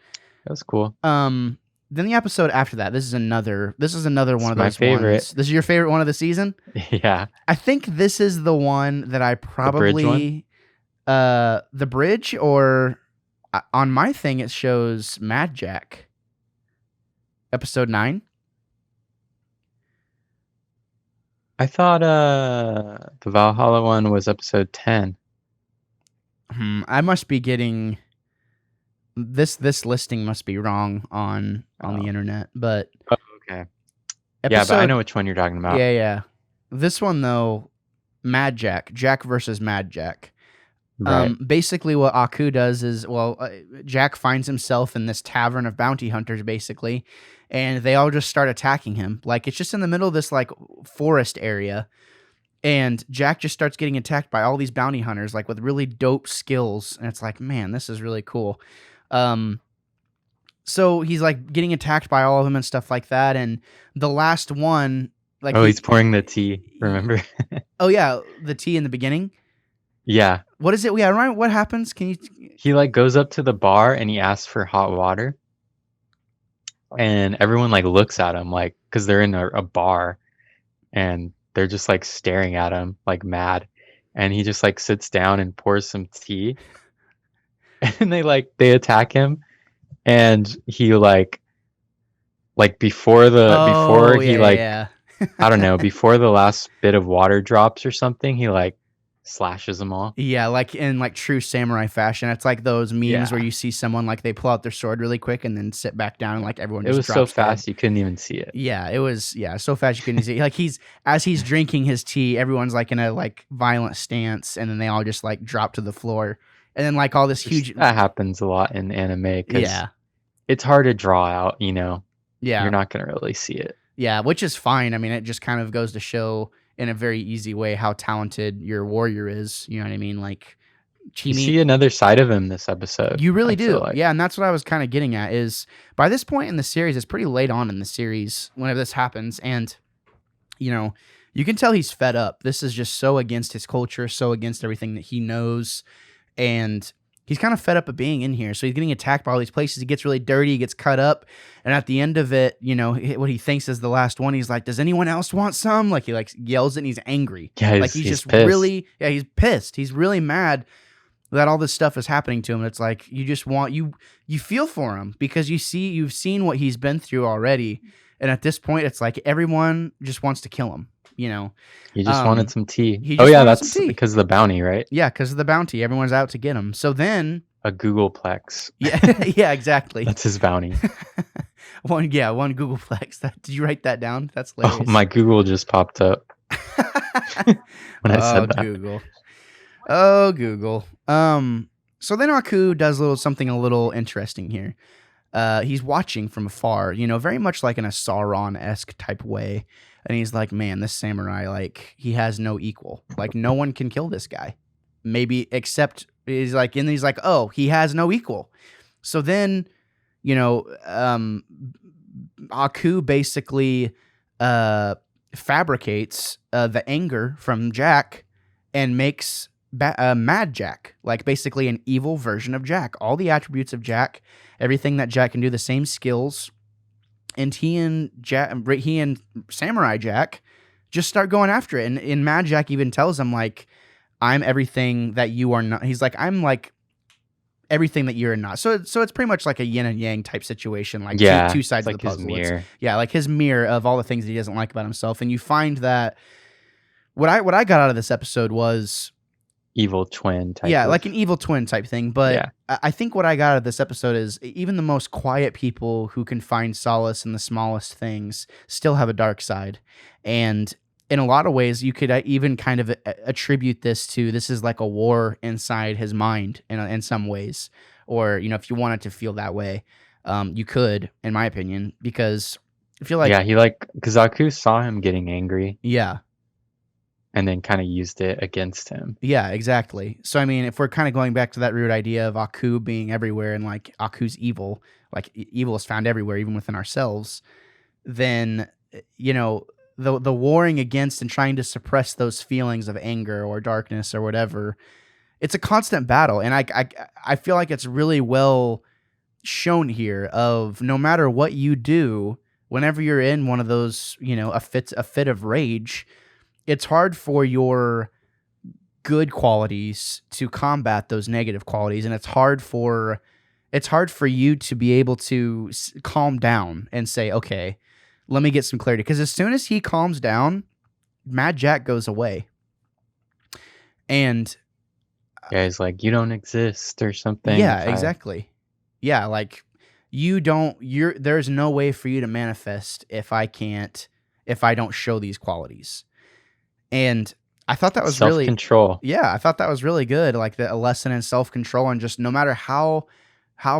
B: That was cool.
A: Then the episode after that, this is another one of those
B: favorite
A: ones. This is your favorite one of the season?
B: Yeah.
A: I think this is the one that I probably the bridge, or on my thing it shows Mad Jack. Episode 9.
B: I thought the Valhalla one was episode 10.
A: I must be getting this listing must be wrong on the internet, but
B: okay. But I know which one you're talking about.
A: Yeah. This one though, Mad Jack versus Mad Jack.
B: Right.
A: Basically what Aku does is, Jack finds himself in this tavern of bounty hunters basically, and they all just start attacking him. Like, it's just in the middle of this forest area, and Jack just starts getting attacked by all these bounty hunters with really dope skills, and it's like, man, this is really cool. So he's getting attacked by all of them and stuff like that, and the last one,
B: he's pouring the tea, remember?
A: Oh yeah, the tea in the beginning.
B: Yeah.
A: What is it? Yeah, right. What happens? Can you?
B: He goes up to the bar and he asks for hot water, and everyone looks at him because they're in a bar, and they're just staring at him mad, and he just sits down and pours some tea, and they attack him, and he before I don't know, before the last bit of water drops or something, he slashes them all.
A: Yeah, in true samurai fashion. It's like those memes where you see someone they pull out their sword really quick and then sit back down and everyone just drops.
B: It was so fast you couldn't even see it.
A: Yeah, it was so fast you couldn't see it. As he's drinking his tea, everyone's in a violent stance, and then they all just drop to the floor, and then like all this huge.
B: That happens a lot in anime because
A: Yeah,
B: it's hard to draw out. You're
A: yeah,
B: not gonna really see it.
A: yeah, which is fine. I mean, it just kind of goes to show in a very easy way how talented your warrior is. You know what I mean? Like
B: You
A: Chimi,
B: see another side of him this episode.
A: you really
B: I feel
A: do.
B: like.
A: Yeah, and that's what I was kind of getting at is by this point in the series, it's pretty late on in the series whenever this happens. And, you can tell he's fed up. This is just so against his culture, so against everything that he knows. And he's kind of fed up of being in here. So he's getting attacked by all these places. He gets really dirty. He gets cut up. And at the end of it, what he thinks is the last one, he's like, does anyone else want some? Like he like yells it and he's angry.
B: Yeah,
A: like he's just
B: pissed.
A: really, he's pissed. He's really mad that all this stuff is happening to him. It's like you just want you feel for him because you've seen what he's been through already. And at this point, it's like everyone just wants to kill him.
B: He just wanted some tea.
A: That's
B: because of the bounty, right?
A: Yeah, because of the bounty. Everyone's out to get him. So then
B: a Googleplex.
A: Yeah, exactly.
B: That's his bounty.
A: one Googleplex. Did you write that down? That's hilarious.
B: Oh, my Google just popped up when I said that.
A: Google. Oh, Google. So then Aku does something a little interesting here. He's watching from afar, very much like in a Sauron-esque type way. And he's like, man, this samurai, like, he has no equal. Like, no one can kill this guy. Maybe except, he's like, oh, he has no equal. So then, Aku basically fabricates the anger from Jack and makes Mad Jack, like basically an evil version of Jack. All the attributes of Jack, everything that Jack can do, the same skills. And he and Samurai Jack just start going after it. And Mad Jack even tells him, like, I'm everything that you are not. He's like, I'm like everything that you're not. So it's pretty much like a yin and yang type situation, like two sides of the puzzle.
B: His mirror.
A: Like his mirror of all the things that he doesn't like about himself. And you find that what I got out of this episode was
B: evil twin type.
A: Yeah, like an evil twin type thing. But
B: yeah.
A: I think what I got out of this episode is even the most quiet people who can find solace in the smallest things still have a dark side. And in a lot of ways, you could even kind of attribute this is like a war inside his mind in some ways. Or, if you wanted to feel that way, you could, in my opinion, because I feel like...
B: Yeah, because Aku saw him getting angry.
A: Yeah.
B: And then kind of used it against him.
A: Yeah, exactly. So, I mean, if we're kind of going back to that root idea of Aku being everywhere and like Aku's evil, like evil is found everywhere, even within ourselves, then, the warring against and trying to suppress those feelings of anger or darkness or whatever, it's a constant battle. And I feel like it's really well shown here of no matter what you do, whenever you're in one of those, a fit of rage, it's hard for your good qualities to combat those negative qualities, and it's hard for you to be able to calm down and say, okay, let me get some clarity. Because as soon as he calms down, Mad Jack goes away. And
B: yeah, he's like, you don't exist or something.
A: Yeah, exactly. Yeah, like there's no way for you to manifest if I don't show these qualities. And I thought that was
B: self-control.
A: I thought that was really good. Like a lesson in self-control, and just no matter how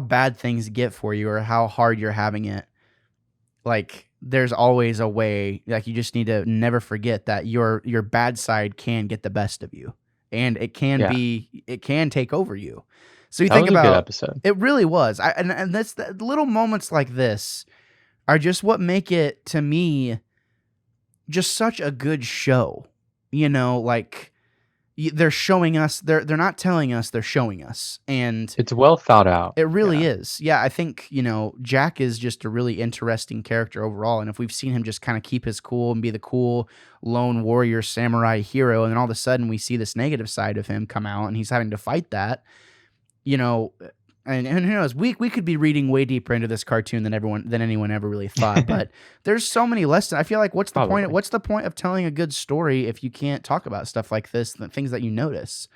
A: bad things get for you or how hard you're having it, like there's always a way. Like you just need to never forget that your bad side can get the best of you, and it can it can take over you. So you think about
B: a good episode.
A: It really was. And that's the little moments like this are just what make it, to me, just such a good show. Like they're showing us, they're not telling us, they're showing us. And
B: it's well thought out.
A: It really is. Yeah, I think, Jack is just a really interesting character overall. And if we've seen him just kind of keep his cool and be the cool lone warrior samurai hero, and then all of a sudden we see this negative side of him come out and he's having to fight that, and who knows, we could be reading way deeper into this cartoon than anyone ever really thought. But there's so many lessons. I feel like what's the point? What's the point of telling a good story if you can't talk about stuff like this, the things that you notice?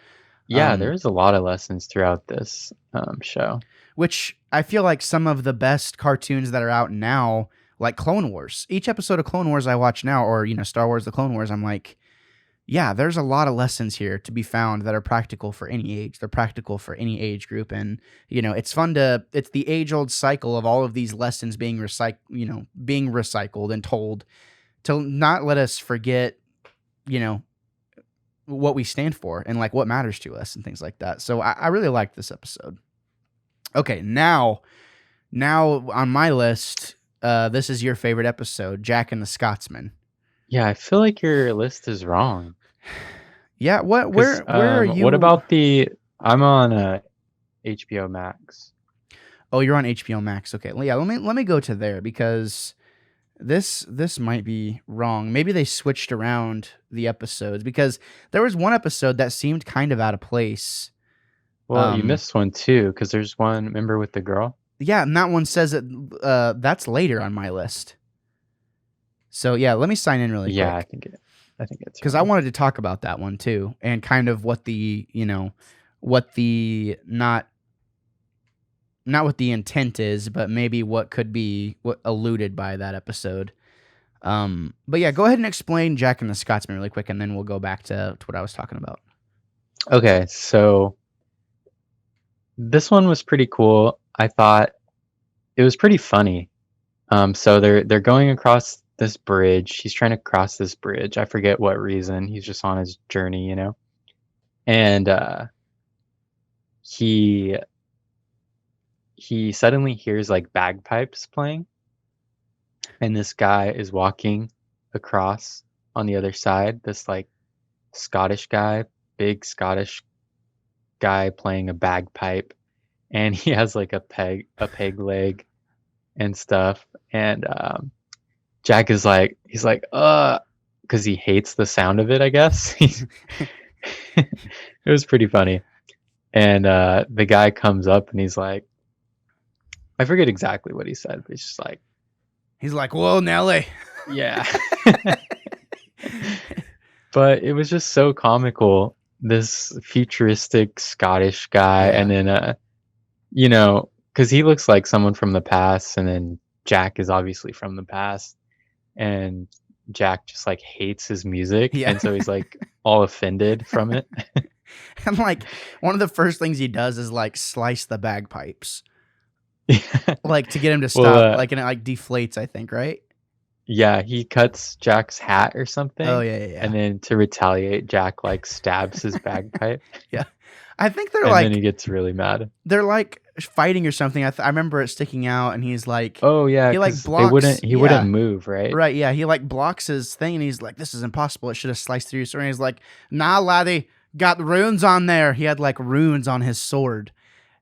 B: Yeah, there's a lot of lessons throughout this show.
A: Which I feel like some of the best cartoons that are out now, like Clone Wars. Each episode of Clone Wars I watch now, or Star Wars: The Clone Wars, I'm like, yeah, there's a lot of lessons here to be found that are practical for any age. They're practical for any age group. And, it's fun it's the age old cycle of all of these lessons being being recycled and told to not let us forget, you know, what we stand for and like what matters to us and things like that. So I really liked this episode. Okay. Now on my list, this is your favorite episode, Jack and the Scotsman.
B: Yeah, I feel like your list is wrong.
A: Yeah, where are you?
B: What about I'm on HBO Max.
A: Oh, you're on HBO Max. Okay. Yeah, let me go to there because this might be wrong. Maybe they switched around the episodes because there was one episode that seemed kind of out of place.
B: Well, you missed one too because there's one, remember, with the girl?
A: Yeah, and that one says that that's later on my list. So yeah, let me sign in really quick.
B: Yeah, I think it's
A: because I wanted to talk about that one too, and kind of what not what the intent is, but maybe what could be what alluded by that episode. But yeah, go ahead and explain Jack and the Scotsman really quick, and then we'll go back to what I was talking about.
B: Okay, so this one was pretty cool. I thought it was pretty funny. So they're going across this bridge. He's trying to cross this bridge. I forget what reason. He's just on his journey, and he suddenly hears like bagpipes playing, and this guy is walking across on the other side. This like Scottish guy, big Scottish guy playing a bagpipe, and he has like a peg leg and stuff. And Jack is like, he's like, because he hates the sound of it, I guess. It was pretty funny. And the guy comes up and he's like, I forget exactly what he said, but he's like,
A: whoa, Nelly.
B: Yeah. But it was just so comical. This futuristic Scottish guy, and then because he looks like someone from the past, and then Jack is obviously from the past, and Jack just like hates his music, and so he's like all offended from it.
A: And like one of the first things he does is like slice the bagpipes, like to get him to stop, and it like deflates, I think, right?
B: Yeah, he cuts Jack's hat or something.
A: Oh, yeah.
B: And then to retaliate, Jack like stabs his bagpipe.
A: Yeah. I think they're
B: and
A: like...
B: And then he gets really mad.
A: They're like fighting or something. I remember it sticking out, and he's like...
B: Oh, yeah.
A: He like blocks...
B: He wouldn't move, right?
A: Right, yeah. He like blocks his thing, and he's like, this is impossible. It should have sliced through your sword. And he's like, nah, laddie, got runes on there. He had like runes on his sword.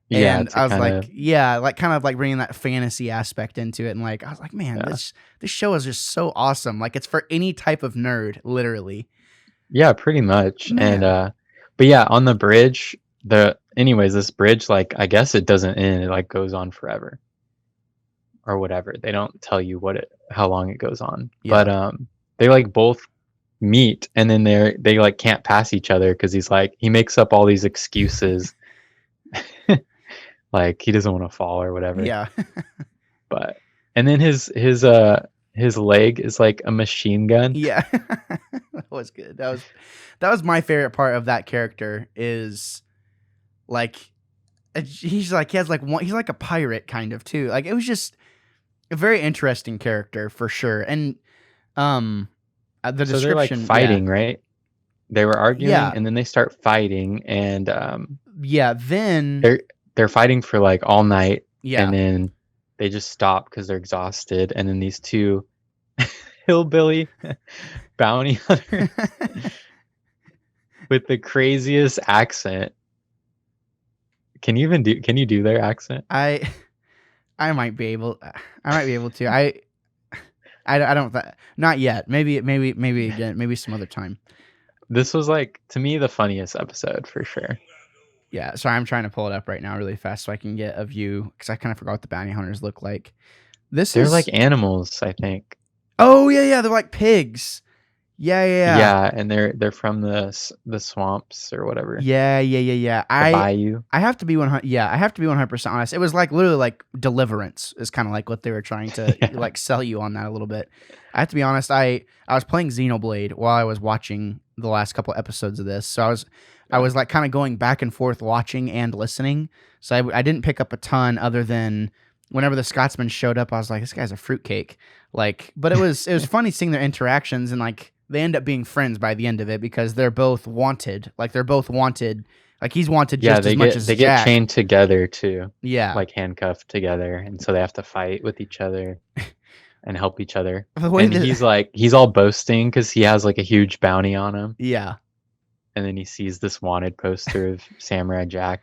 B: Yeah,
A: and I was like, kind of like bringing that fantasy aspect into it. And like, I was like, man, this show is just so awesome. Like, it's for any type of nerd, literally.
B: Yeah, pretty much. Man. And, but yeah, on the bridge, this bridge, like, I guess it doesn't end. It like goes on forever or whatever. They don't tell you how long it goes on. Yeah. But, they like both meet, and then they like can't pass each other because he makes up all these excuses. Like he doesn't want to fall or whatever.
A: Yeah.
B: And then his leg is like a machine gun.
A: Yeah. That was good. That was my favorite part of that character is like he has like one, he's like a pirate kind of too. Like it was just a very interesting character for sure. And the description,
B: so they're like fighting, right? They were arguing, and then they start fighting, and
A: then
B: they're fighting for like all night, and then they just stop because they're exhausted, and then these two hillbilly bounty hunters with the craziest accent. Can you do their accent?
A: I might be able to. I don't not yet. Maybe again, maybe some other time.
B: This was like, to me, the funniest episode for sure.
A: Yeah, sorry, I'm trying to pull it up right now really fast so I can get a view, because I kind of forgot what the bounty hunters look like.
B: They're like animals, I think.
A: Oh yeah, they're like pigs. Yeah.
B: Yeah, and they're from the swamps or whatever.
A: Yeah.
B: The bayou.
A: I have to be 100. Yeah, I have to be 100% honest. It was like literally like Deliverance is kind of like what they were trying to like sell you on that a little bit. I have to be honest. I was playing Xenoblade while I was watching the last couple episodes of this. So I was like kind of going back and forth watching and listening. So I didn't pick up a ton other than whenever the Scotsman showed up, I was like, this guy's a fruitcake. Like, but it was funny seeing their interactions, and like they end up being friends by the end of it because they're both wanted. Like they're both wanted. Like he's wanted just as much as
B: they
A: Jack.
B: get chained together too.
A: Yeah.
B: Like handcuffed together, and so they have to fight with each other and help each other.
A: The way
B: And he's all boasting because he has like a huge bounty on him.
A: Yeah.
B: And then he sees this wanted poster of Samurai Jack.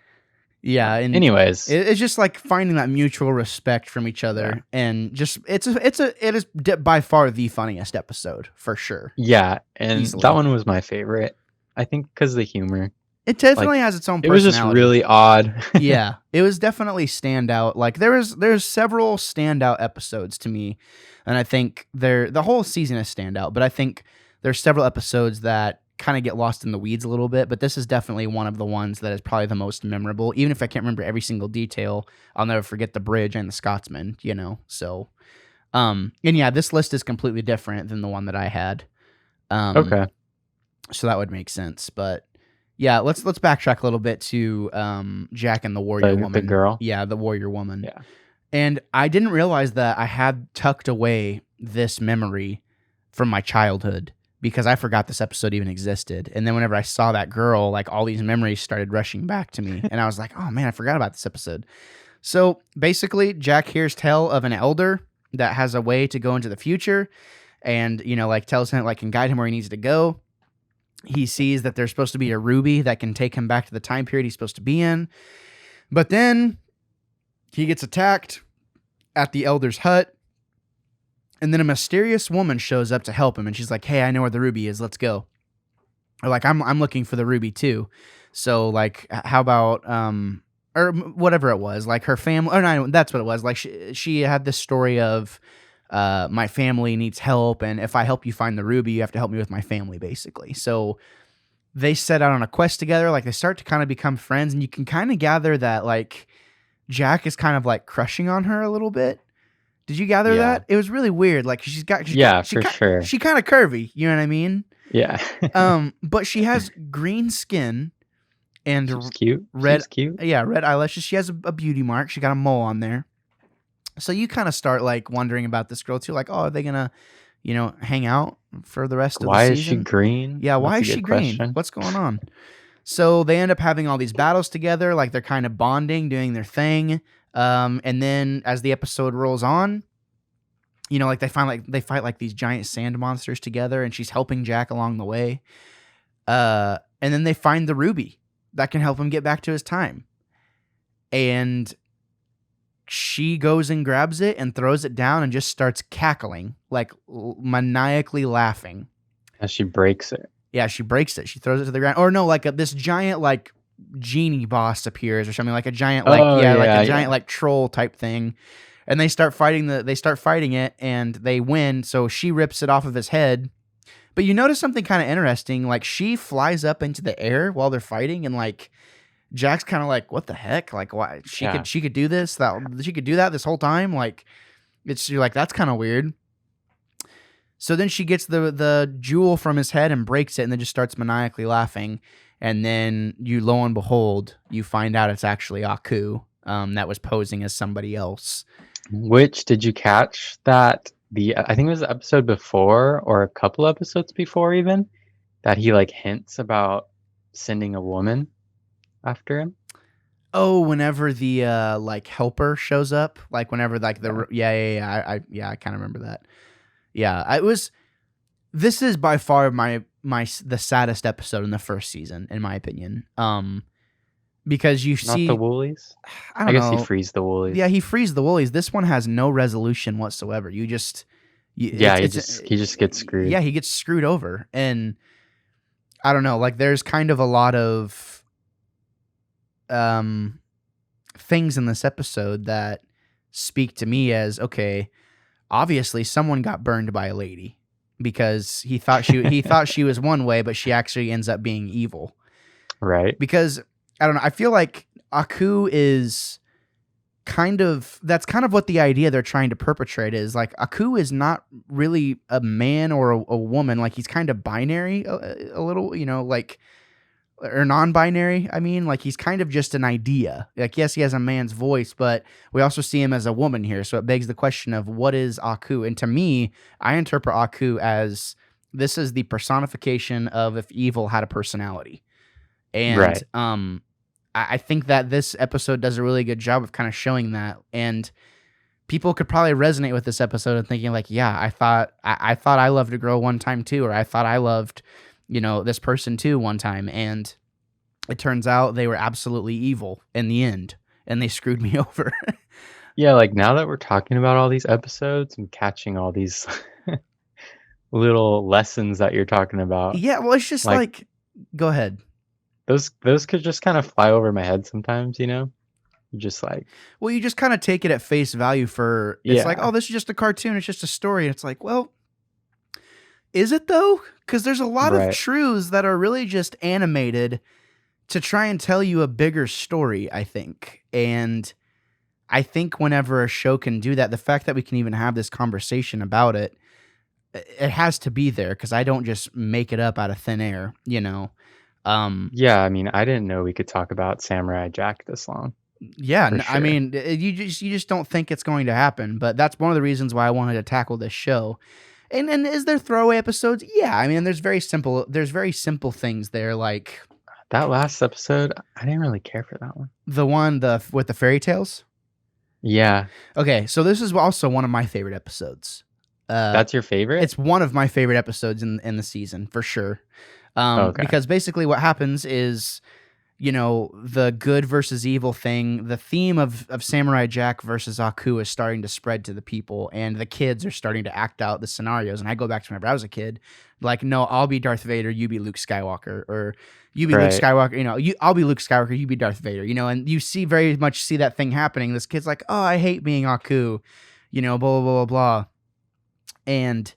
A: Yeah. And
B: anyways,
A: it's just like finding that mutual respect from each other, and just it is by far the funniest episode for sure.
B: Yeah, and
A: Easily.
B: that one was my favorite. I think because of the humor.
A: It definitely has its own
B: It was
A: personality.
B: just really odd.
A: Yeah, it was definitely standout. Like there's several standout episodes to me, and I think the whole season is standout. But I think there's several episodes that kind of get lost in the weeds a little bit. But this is definitely one of the ones that is probably the most memorable. Even if I can't remember every single detail, I'll never forget the bridge and the Scotsman. You know, so and yeah, this list is completely different than the one that I had.
B: Okay,
A: so that would make sense, but. Yeah, let's backtrack a little bit to Jack and the warrior woman.
B: The girl?
A: Yeah, the warrior woman.
B: Yeah.
A: And I didn't realize that I had tucked away this memory from my childhood because I forgot this episode even existed. And then whenever I saw that girl, like all these memories started rushing back to me. And I was like, oh man, I forgot about this episode. So basically, Jack hears tell of an elder that has a way to go into the future and, you know, like tells him, like can guide him where he needs to go. He sees that there's supposed to be a ruby that can take him back to the time period he's supposed to be in. But then he gets attacked at the elder's hut. And then a mysterious woman shows up to help him. And she's like, hey, I know where the ruby is. Let's go. Or like, I'm looking for the ruby too. So like, how about, or whatever it was, like her family, or no, that's what it was. Like she had this story of, my family needs help, and if I help you find the ruby, you have to help me with my family, basically. So they set out on a quest together. Like they start to kind of become friends, and you can kind of gather that like Jack is kind of like crushing on her a little bit. Did you gather that? It was really weird. Like she
B: sure.
A: She kind of curvy. You know what I mean?
B: Yeah.
A: But she has green skin and
B: She's cute.
A: red.
B: She's cute.
A: Yeah, red eyelashes. She has a beauty mark. She got a mole on there. So you kind of start like wondering about this girl too, like, oh, are they gonna, you know, hang out for the rest of the season?
B: Why is she green?
A: Yeah, why is
B: That's a
A: she
B: good
A: green?
B: question.
A: What's going on? So they end up having all these battles together, like they're kind of bonding, doing their thing. And then as the episode rolls on, you know, like they fight like these giant sand monsters together, and she's helping Jack along the way. And then they find the ruby that can help him get back to his time. And she goes and grabs it and throws it down and just starts cackling, like maniacally laughing.
B: And she breaks it.
A: Yeah, she breaks it. She throws it to the ground. Or no, like this giant like genie boss appears or something, like a giant giant like troll type thing. And they start fighting it, and they win. So she rips it off of his head. But you notice something kind of interesting. Like she flies up into the air while they're fighting, and like Jack's kind of like, what the heck? Like, why she could do this? She could do that this whole time? Like, you're like, that's kind of weird. So then she gets the jewel from his head and breaks it, and then just starts maniacally laughing. And then lo and behold, you find out it's actually Aku that was posing as somebody else.
B: Which, did you catch that I think it was the episode before, or a couple episodes before even, that he like hints about sending a woman after him?
A: Oh, whenever the like helper shows up, like whenever like the I kind of remember that. Yeah, this is by far the saddest episode in the first season, in my opinion. Because you see
B: not the Woolies.
A: I guess
B: he frees the Woolies.
A: Yeah, he frees the Woolies. This one has no resolution whatsoever. He just
B: gets screwed.
A: Yeah, he gets screwed over, and I don't know. Like, there's kind of a lot of things in this episode that speak to me as, okay, obviously someone got burned by a lady, because he thought she was one way, but she actually ends up being evil.
B: Right.
A: Because I don't know, I feel like Aku is that's kind of what the idea they're trying to perpetrate is. Like, Aku is not really a man or a woman. Like, he's kind of binary a little, like, or non-binary. I mean, like, he's kind of just an idea. Like, yes, he has a man's voice, but we also see him as a woman here. So it begs the question of what is Aku? And to me, I interpret Aku as this is the personification of if evil had a personality. And
B: Right.
A: I think that this episode does a really good job of kind of showing that. And people could probably resonate with this episode and thinking like, yeah, I thought I loved a girl one time too, or I thought I loved, this person too one time. And it turns out they were absolutely evil in the end, and they screwed me over.
B: Yeah, like now that we're talking about all these episodes and catching all these little lessons that you're talking about,
A: Yeah, well, it's just
B: like
A: like, go ahead.
B: those could just kind of fly over my head sometimes, you know? Just like,
A: Well, you just kind of take it at face value for, it's like,
B: yeah,
A: oh, this is just a cartoon, it's just a story. And it's like, well, is it though? Because there's a lot of
B: right.
A: truths that are really just animated to try and tell you a bigger story, I think. And I think whenever a show can do that, the fact that we can even have this conversation about it, it has to be there because I don't just make it up out of thin air,
B: Yeah, I mean, I didn't know we could talk about Samurai Jack this long,
A: Yeah,
B: for
A: I
B: sure.
A: mean, you just don't think it's going to happen, but that's one of the reasons why I wanted to tackle this show. And is there throwaway episodes? Yeah, I mean, there's very simple things there, like
B: That last episode, I didn't really care for that one.
A: the with the fairy tales.
B: Yeah,
A: Okay, so this is also one of my favorite episodes.
B: that's your favorite?
A: It's one of my favorite episodes in the season for sure.
B: Okay.
A: Because basically what happens is, the good versus evil thing, the theme of Samurai Jack versus Aku is starting to spread to the people, and the kids are starting to act out the scenarios. And I go back to whenever I was a kid, like, no, I'll be Darth Vader, you be Luke Skywalker, or you be Luke
B: Right.
A: Skywalker, I'll be Luke Skywalker, you be Darth Vader, and you very much see that thing happening. This kid's like, oh, I hate being Aku, blah, blah, blah, blah, blah. And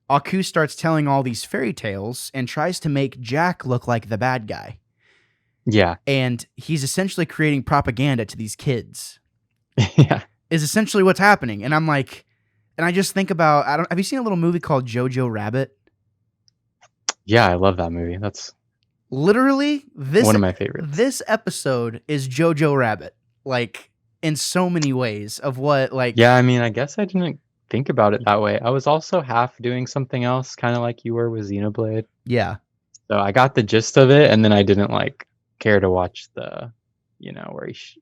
A: Aku starts telling all these fairy tales and tries to make Jack look like the bad guy.
B: Yeah.
A: And he's essentially creating propaganda to these kids,
B: Yeah.
A: is essentially what's happening. And I'm like, and I just think about, have you seen a little movie called Jojo Rabbit?
B: Yeah, I love that movie. That's
A: Literally,
B: one of my favorites.
A: this episode is Jojo Rabbit, like, in so many ways of what, like,
B: Yeah, I mean, I guess I didn't think about it that way. I was also half doing something else, kind of like you were with Xenoblade.
A: yeah.
B: So I got the gist of it, and then I didn't like care to watch the,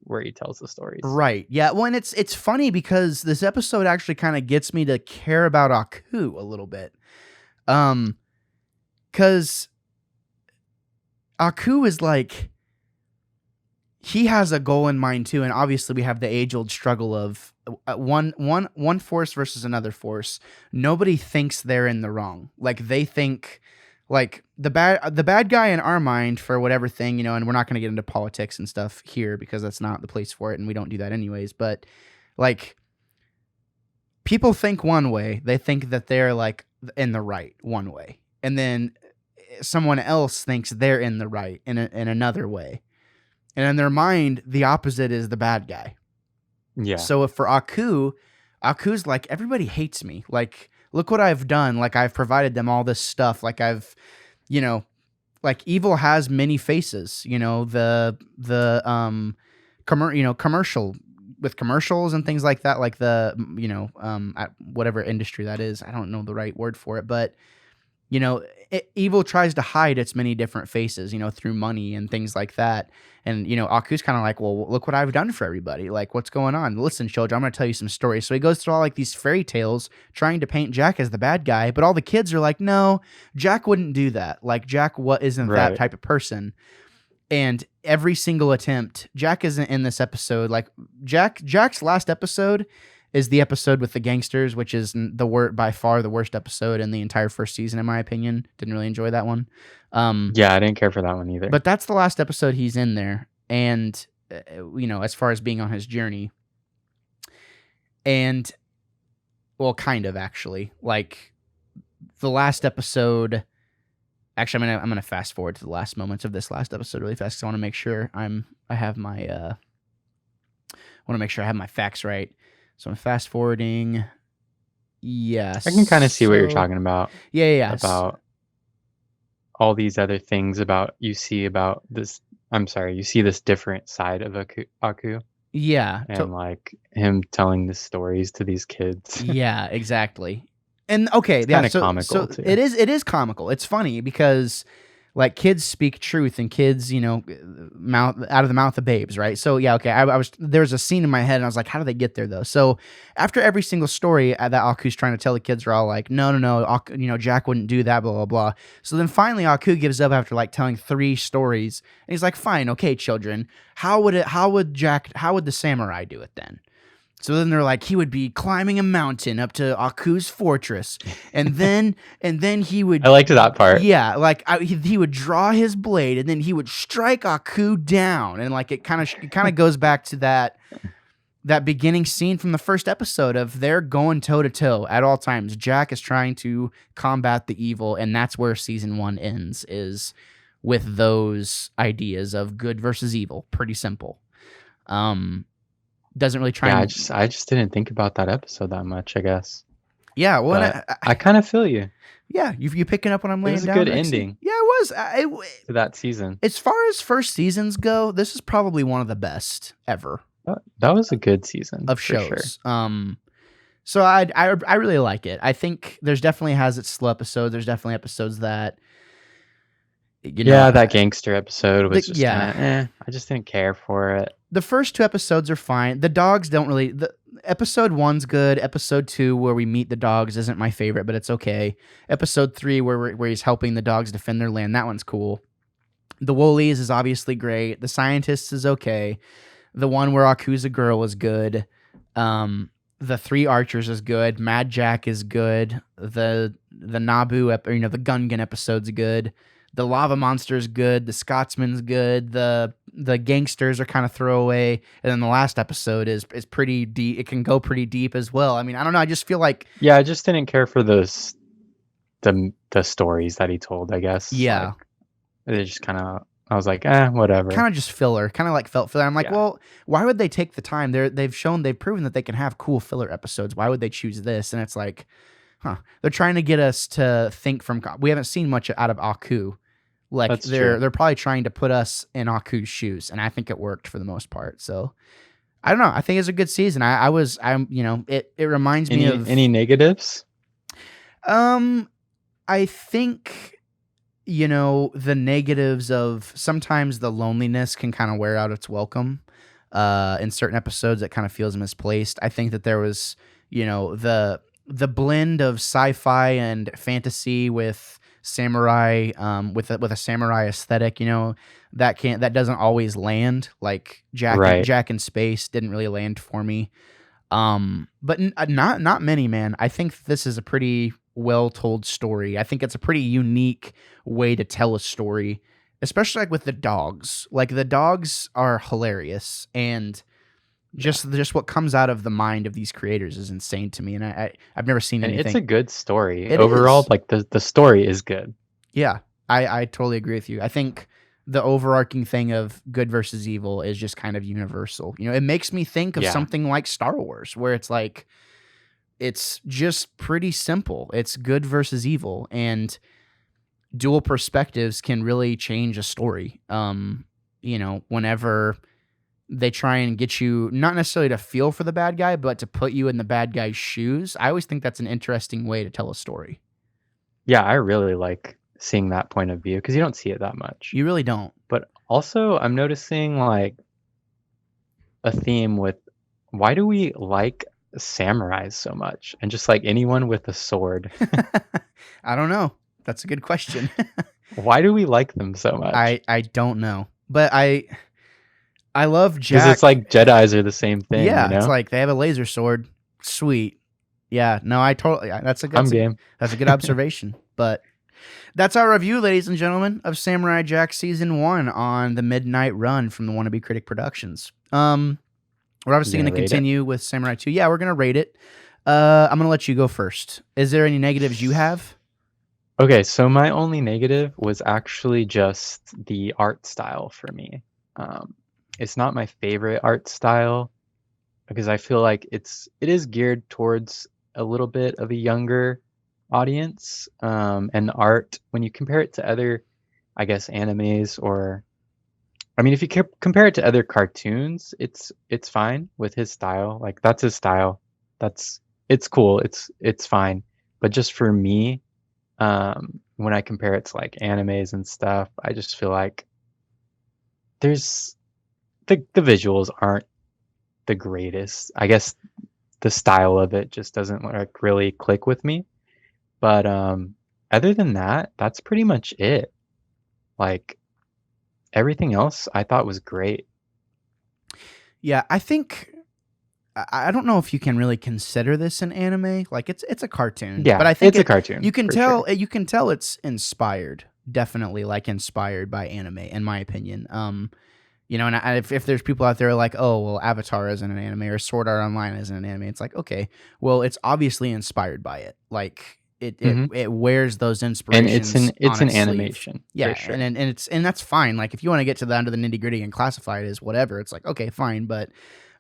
B: where he tells the stories.
A: Right. Yeah. Well, and it's funny because this episode actually kind of gets me to care about Aku a little bit. Because Aku is like, he has a goal in mind too, and obviously we have the age-old struggle of one force versus another force. Nobody thinks they're in the wrong. Like, they think, like, the bad guy in our mind for whatever thing, and we're not going to get into politics and stuff here because that's not the place for it, and we don't do that anyways. But, like, people think one way, they think that they're, like, in the right one way, and then someone else thinks they're in the right in another way. And in their mind, the opposite is the bad guy.
B: Yeah.
A: So if for Aku's like, everybody hates me. Like, look what I've done. Like, I've provided them all this stuff. Like, I've, like, evil has many faces. Commercial with commercials and things like that. Like at whatever industry that is. I don't know the right word for it, but evil tries to hide its many different faces, through money and things like that. And, Aku's kind of like, well, look what I've done for everybody. Like, what's going on? Listen, children, I'm going to tell you some stories. So he goes through all like these fairy tales trying to paint Jack as the bad guy. But all the kids are like, no, Jack wouldn't do that. Like, Jack isn't that
B: Right.
A: type of person. And every single attempt, Jack isn't in this episode. Like, Jack's last episode is the episode with the gangsters, which is by far the worst episode in the entire first season, in my opinion. Didn't really enjoy that one.
B: Yeah, I didn't care for that one either.
A: But that's the last episode he's in there. And, as far as being on his journey. And, well, kind of, actually. Like, the last episode... Actually, I'm gonna fast forward to the last moments of this last episode really fast because I want to make sure I have my want to make sure I have my facts right. So I'm fast forwarding. Yes.
B: I can kind of see what you're talking about.
A: Yeah.
B: About all these other things about you see about this. I'm sorry, you see this different side of Aku.
A: Yeah.
B: And like him telling the stories to these kids.
A: Yeah, exactly. And okay,
B: It's
A: yeah,
B: kind of
A: so
B: comical too.
A: it is comical. It's funny because like kids speak truth and kids, mouth out of the mouth of babes, right? So yeah, okay. I was there was a scene in my head and I was like, how do they get there though? So after every single story that Aku's trying to tell, the kids are all like, no, Jack wouldn't do that, blah blah blah. So then finally Aku gives up after like telling 3 stories, and he's like, fine, okay, children, how would the samurai do it then? So then they're like, he would be climbing a mountain up to Aku's fortress, and then he would.
B: I liked that part.
A: Yeah, like he would draw his blade, and then he would strike Aku down, and like it kind of goes back to that beginning scene from the first episode of they're going toe to toe at all times. Jack is trying to combat the evil, and that's where season 1 ends, is with those ideas of good versus evil. Pretty simple. Doesn't really try.
B: Yeah, I just didn't think about that episode that much, I guess.
A: Yeah, well,
B: I kind of feel you.
A: Yeah, you picking up what I'm laying down?
B: It was a good ending.
A: Yeah, it was.
B: To that season.
A: As far as first seasons go, this is probably one of the best ever.
B: That was a good season
A: of shows. Sure. So I really like it. I think there's definitely has its slow episodes. There's definitely episodes that.
B: That gangster episode was just I just didn't care for it.
A: The first 2 episodes are fine. The dogs don't really. Episode 1's good. Episode 2, where we meet the dogs, isn't my favorite, but it's okay. Episode 3, where he's helping the dogs defend their land, that one's cool. The Woolies is obviously great. The Scientists is okay. The one where Aku's a girl is good. The 3 Archers is good. Mad Jack is good. The Nabu, the Gungan episode's good. The Lava Monster's good. The Scotsman's good. The Gangsters are kind of throwaway. And then the last episode is pretty deep. It can go pretty deep as well. I mean, I don't know. I just feel like...
B: Yeah, I just didn't care for the stories that he told, I guess.
A: Yeah.
B: Like, it just kind of... I was like, whatever.
A: Kind of just filler. Kind of like felt filler. I'm like, well, why would they take the time? They've proven that they can have cool filler episodes. Why would they choose this? And it's like, they're trying to get us to think from... We haven't seen much out of Aku. Like they're probably trying to put us in Aku's shoes, and I think it worked for the most part. So I don't know. I think it's a good season. It reminds me of
B: any negatives.
A: I think the negatives of sometimes the loneliness can kind of wear out its welcome. In certain episodes, it kind of feels misplaced. I think that there was the blend of sci-fi and fantasy with samurai, with a samurai aesthetic, that doesn't always land. Like Jack in Space didn't really land for me. But not many, man. I think this is a pretty well told story. I think it's a pretty unique way to tell a story, especially like with the dogs. Like the dogs are hilarious, and just what comes out of the mind of these creators is insane to me, and I've never seen anything.
B: It's a good story overall. Like the story is good.
A: Yeah, I totally agree with you. I think the overarching thing of good versus evil is just kind of universal. It makes me think of something like Star Wars, where it's like it's just pretty simple. It's good versus evil, and dual perspectives can really change a story. Whenever they try and get you not necessarily to feel for the bad guy, but to put you in the bad guy's shoes. I always think that's an interesting way to tell a story.
B: Yeah, I really like seeing that point of view because you don't see it that much.
A: You really don't.
B: But also, I'm noticing like a theme with why do we like samurais so much and just like anyone with a sword?
A: I don't know. That's a good question.
B: Why do we like them so much?
A: I don't know, but I love Jack.
B: Because it's like Jedis are the same thing.
A: Yeah, it's like they have a laser sword. Sweet. Yeah, no, that's a good observation. But that's our review, ladies and gentlemen, of Samurai Jack Season 1 on the Midnight Run from the Wannabe Critic Productions. We're obviously going to continue with Samurai 2. Yeah, we're going to rate it. I'm going to let you go first. Is there any negatives you have?
B: Okay, so my only negative was actually just the art style for me. It's not my favorite art style. because I feel like it is geared towards a little bit of a younger audience, and the art, when you compare it to other, I guess, animes, or I mean, if you compare it to other cartoons, it's fine with his style. Like, that's his style. That's it's cool. It's fine. But just for me, when I compare it to like animes and stuff, I just feel like there's the visuals aren't the greatest. I guess the style of it just doesn't like really click with me. But other than that, that's pretty much it. Like, everything else I thought was great.
A: Yeah, I think I don't know if you can really consider this an anime. Like it's a cartoon, but
B: Yeah,
A: I think
B: it's a cartoon for sure.
A: you can tell it's inspired, definitely like inspired by anime, in my opinion. You know, and if there's people out there like, oh, well, Avatar isn't an anime or Sword Art Online isn't an anime, it's like, okay, well, it's obviously inspired by it. Like
B: Hmm.
A: it wears those
B: And
A: inspirations
B: it's
A: on
B: an
A: its sleeve.
B: animation
A: Yeah,
B: for sure.
A: and that's fine. Like if you want to get to the under the nitty gritty and classify it as whatever, it's like okay, fine. But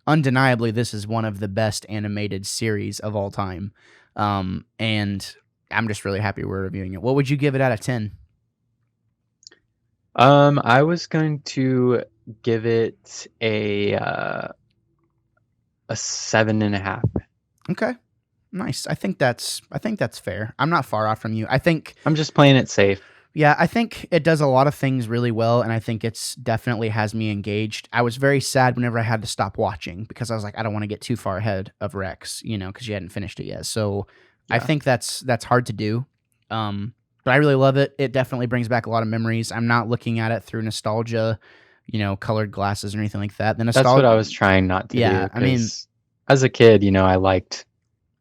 A: undeniably, this is one of the best animated series of all time, and I'm just really happy we're reviewing it. What would you give it out of 10?
B: I was going to give it a 7.5.
A: Okay. Nice. I think that's fair. I'm not far off from you. I think
B: I'm just playing it safe.
A: yeah, I think it does a lot of things really well, and I think it's definitely has me engaged. I was very sad whenever I had to stop watching because I was like, I don't want to get too far ahead of Rex, you know, because you hadn't finished it yet. So I
B: Yeah.
A: think that's hard to do. But I really love it. It definitely brings back a lot of memories. I'm not looking at it through nostalgia, you know, colored glasses or anything like that. The
B: That's what
A: nostalgia,
B: I was trying not to do,
A: yeah. I mean,
B: because as a kid, I liked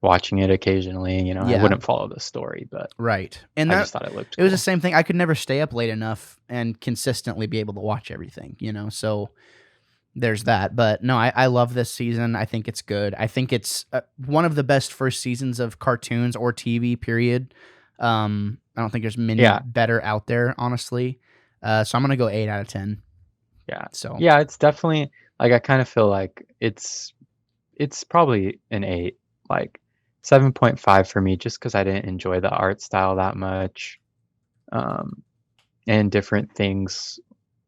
B: watching it occasionally. I
A: yeah,
B: wouldn't follow the story, but
A: right. And
B: I
A: that
B: just thought it looked
A: it was the
B: cool.
A: same thing. I could never stay up late enough and consistently be able to watch everything, you know. So there's that. But no, I love this season. I think it's good. I think it's one of the best first seasons of cartoons or TV. Period. I don't think there's many
B: Yeah,
A: better out there, honestly. So I'm gonna go 8 out of 10.
B: yeah,
A: So
B: yeah. It's definitely like, I kind of feel like it's probably an 8, like 7.5 for me, just because I didn't enjoy the art style that much, um, and different things,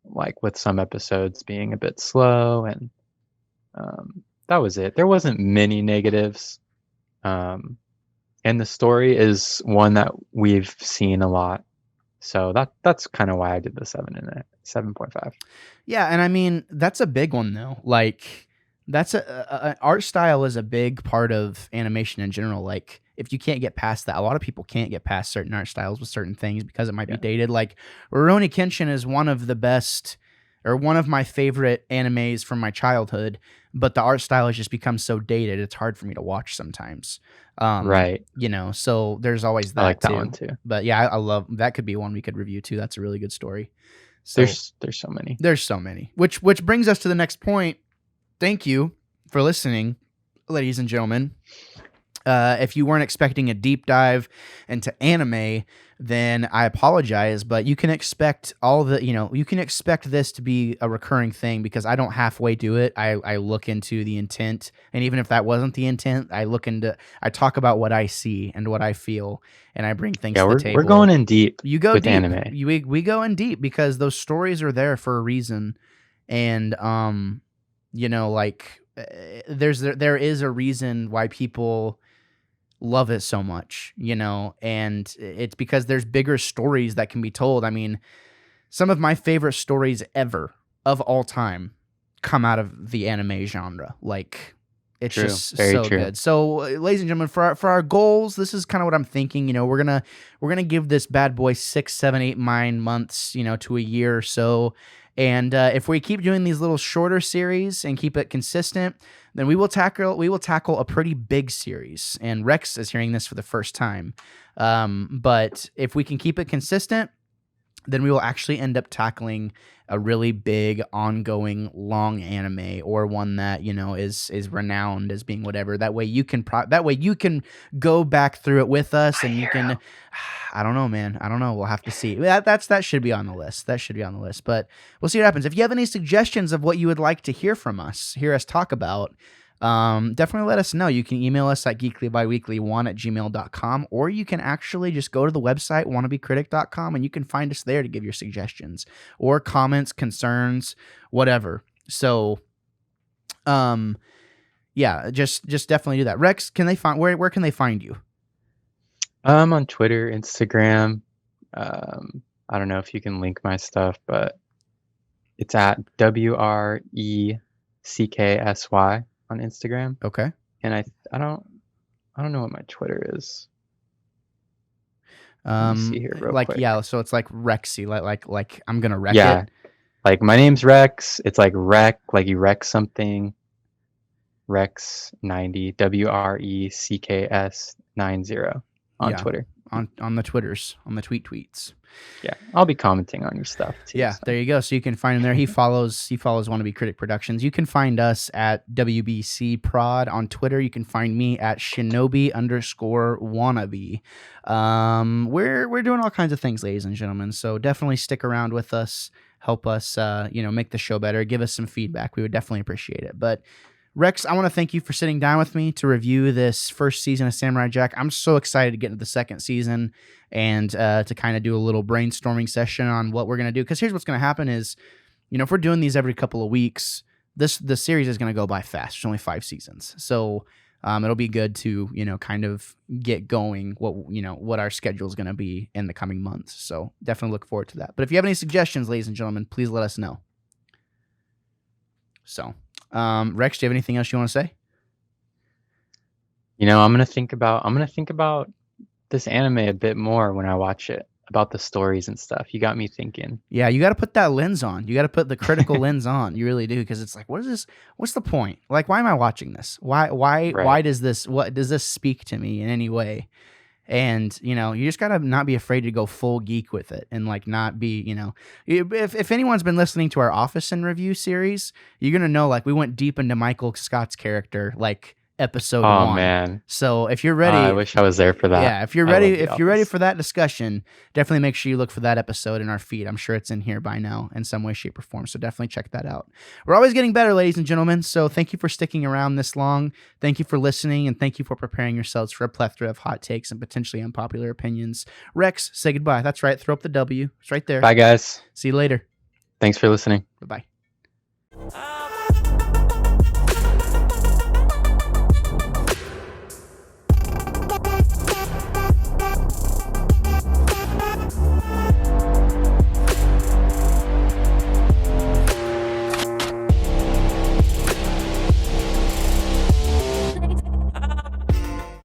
B: like with some episodes being a bit slow, and that was it. There wasn't many negatives, um, and the story is one that we've seen a lot, so that's kind of why I did the 7.5.
A: yeah, and I mean that's a big one though. Like that's a art style is a big part of animation in general. Like if you can't get past that, a lot of people can't get past certain art styles with certain things because it might be
B: Yeah,
A: dated. Like Rurouni Kenshin is one of the best or one of my favorite animes from my childhood, but the art style has just become so dated it's hard for me to watch sometimes.
B: right.
A: You know, so there's always
B: I
A: that
B: like that one
A: too.
B: too.
A: But yeah, I love that could be one we could review too. That's a really good story. So
B: There's so many.
A: there's so many. Which brings us to the next point. Thank you for listening, ladies and gentlemen. If you weren't expecting a deep dive into anime, then I apologize, but you can expect you can expect this to be a recurring thing because I don't halfway do it. I look into the intent, and even if that wasn't the intent, I talk about what I see and what I feel, and I bring things
B: Yeah,
A: to the
B: we're
A: table.
B: going in deep
A: You go
B: with
A: deep.
B: anime.
A: We go in deep because those stories are there for a reason, and you know, like there is a reason why people love it so much, you know, and it's because there's bigger stories that can be told. I mean, some of my favorite stories ever of all time come out of the anime genre. Like it's
B: True,
A: just
B: very
A: so
B: true.
A: good. So, ladies and gentlemen, for our goals, this is kind of what I'm thinking. You know, we're gonna give this bad boy 6, 7, 8, 9 months, you know, to a year or so. And if we keep doing these little shorter series and keep it consistent, then we will tackle a pretty big series. And Rex is hearing this for the first time. But if we can keep it consistent, then we will actually end up tackling a really big ongoing long anime or one that you know is renowned as being whatever. That way you can go back through it with us and you can I don't know, man. I don't know. We'll have to see. That should be on the list. That should be on the list. But we'll see what happens. If you have any suggestions of what you would like to hear from us, hear us talk about, definitely let us know. You can email us at geeklybiweekly1@gmail.com, or you can actually just go to the website wannabecritic.com and you can find us there to give your suggestions or comments, concerns, whatever. So yeah, just definitely do that. Rex, can they find where can they find you?
B: On Twitter, Instagram. I don't know if you can link my stuff, but it's at WRECKSY on Instagram.
A: Okay.
B: And I don't know what my Twitter is.
A: Let
B: me see here real
A: like
B: quick.
A: Yeah, so it's like Rexy, like I'm gonna wreck
B: Yeah.
A: it.
B: Like my name's Rex. It's like wreck, like you wreck something. Rex 90, WRECKS 90 on Twitter.
A: On the Twitters, on the tweets.
B: Yeah, I'll be commenting on your stuff too.
A: Yeah, there you go. So you can find him there. He follows Wannabe Critic Productions. You can find us at WBC Prod on Twitter. You can find me at Shinobi_wannabe. We're doing all kinds of things, ladies and gentlemen. So definitely stick around with us. Help us, make the show better. Give us some feedback. We would definitely appreciate it. But Rex, I want to thank you for sitting down with me to review this first season of Samurai Jack. I'm so excited to get into the second season and to kind of do a little brainstorming session on what we're going to do. Because here's what's going to happen is, if we're doing these every couple of weeks, the series is going to go by fast. There's only 5 seasons. So it'll be good to, kind of get going what our schedule is going to be in the coming months. So definitely look forward to that. But if you have any suggestions, ladies and gentlemen, please let us know. So... Rex, do you have anything else you want to say?
B: I'm gonna think about this anime a bit more when I watch it, about the stories and stuff. You got me thinking. Yeah,
A: you got to put that lens on. You got to put the critical lens on. You really do, because it's like, what is this? What's the point? Like, why am I watching this? Why does this? What does this speak to me in any way? And, you just got to not be afraid to go full geek with it and like not be, if anyone's been listening to our Office and Review series, you're going to know, like, we went deep into Michael Scott's character, like episode 1.
B: Oh man.
A: So if you're ready,
B: I wish I was there for that.
A: Yeah. If you're ready for that discussion, definitely make sure you look for that episode in our feed. I'm sure it's in here by now in some way, shape, or form. So definitely check that out. We're always getting better, ladies and gentlemen. So thank you for sticking around this long. Thank you for listening, and thank you for preparing yourselves for a plethora of hot takes and potentially unpopular opinions. Rex, say goodbye. That's right. Throw up the W. It's right there.
B: Bye, guys.
A: See you later.
B: Thanks for listening.
A: Bye-bye.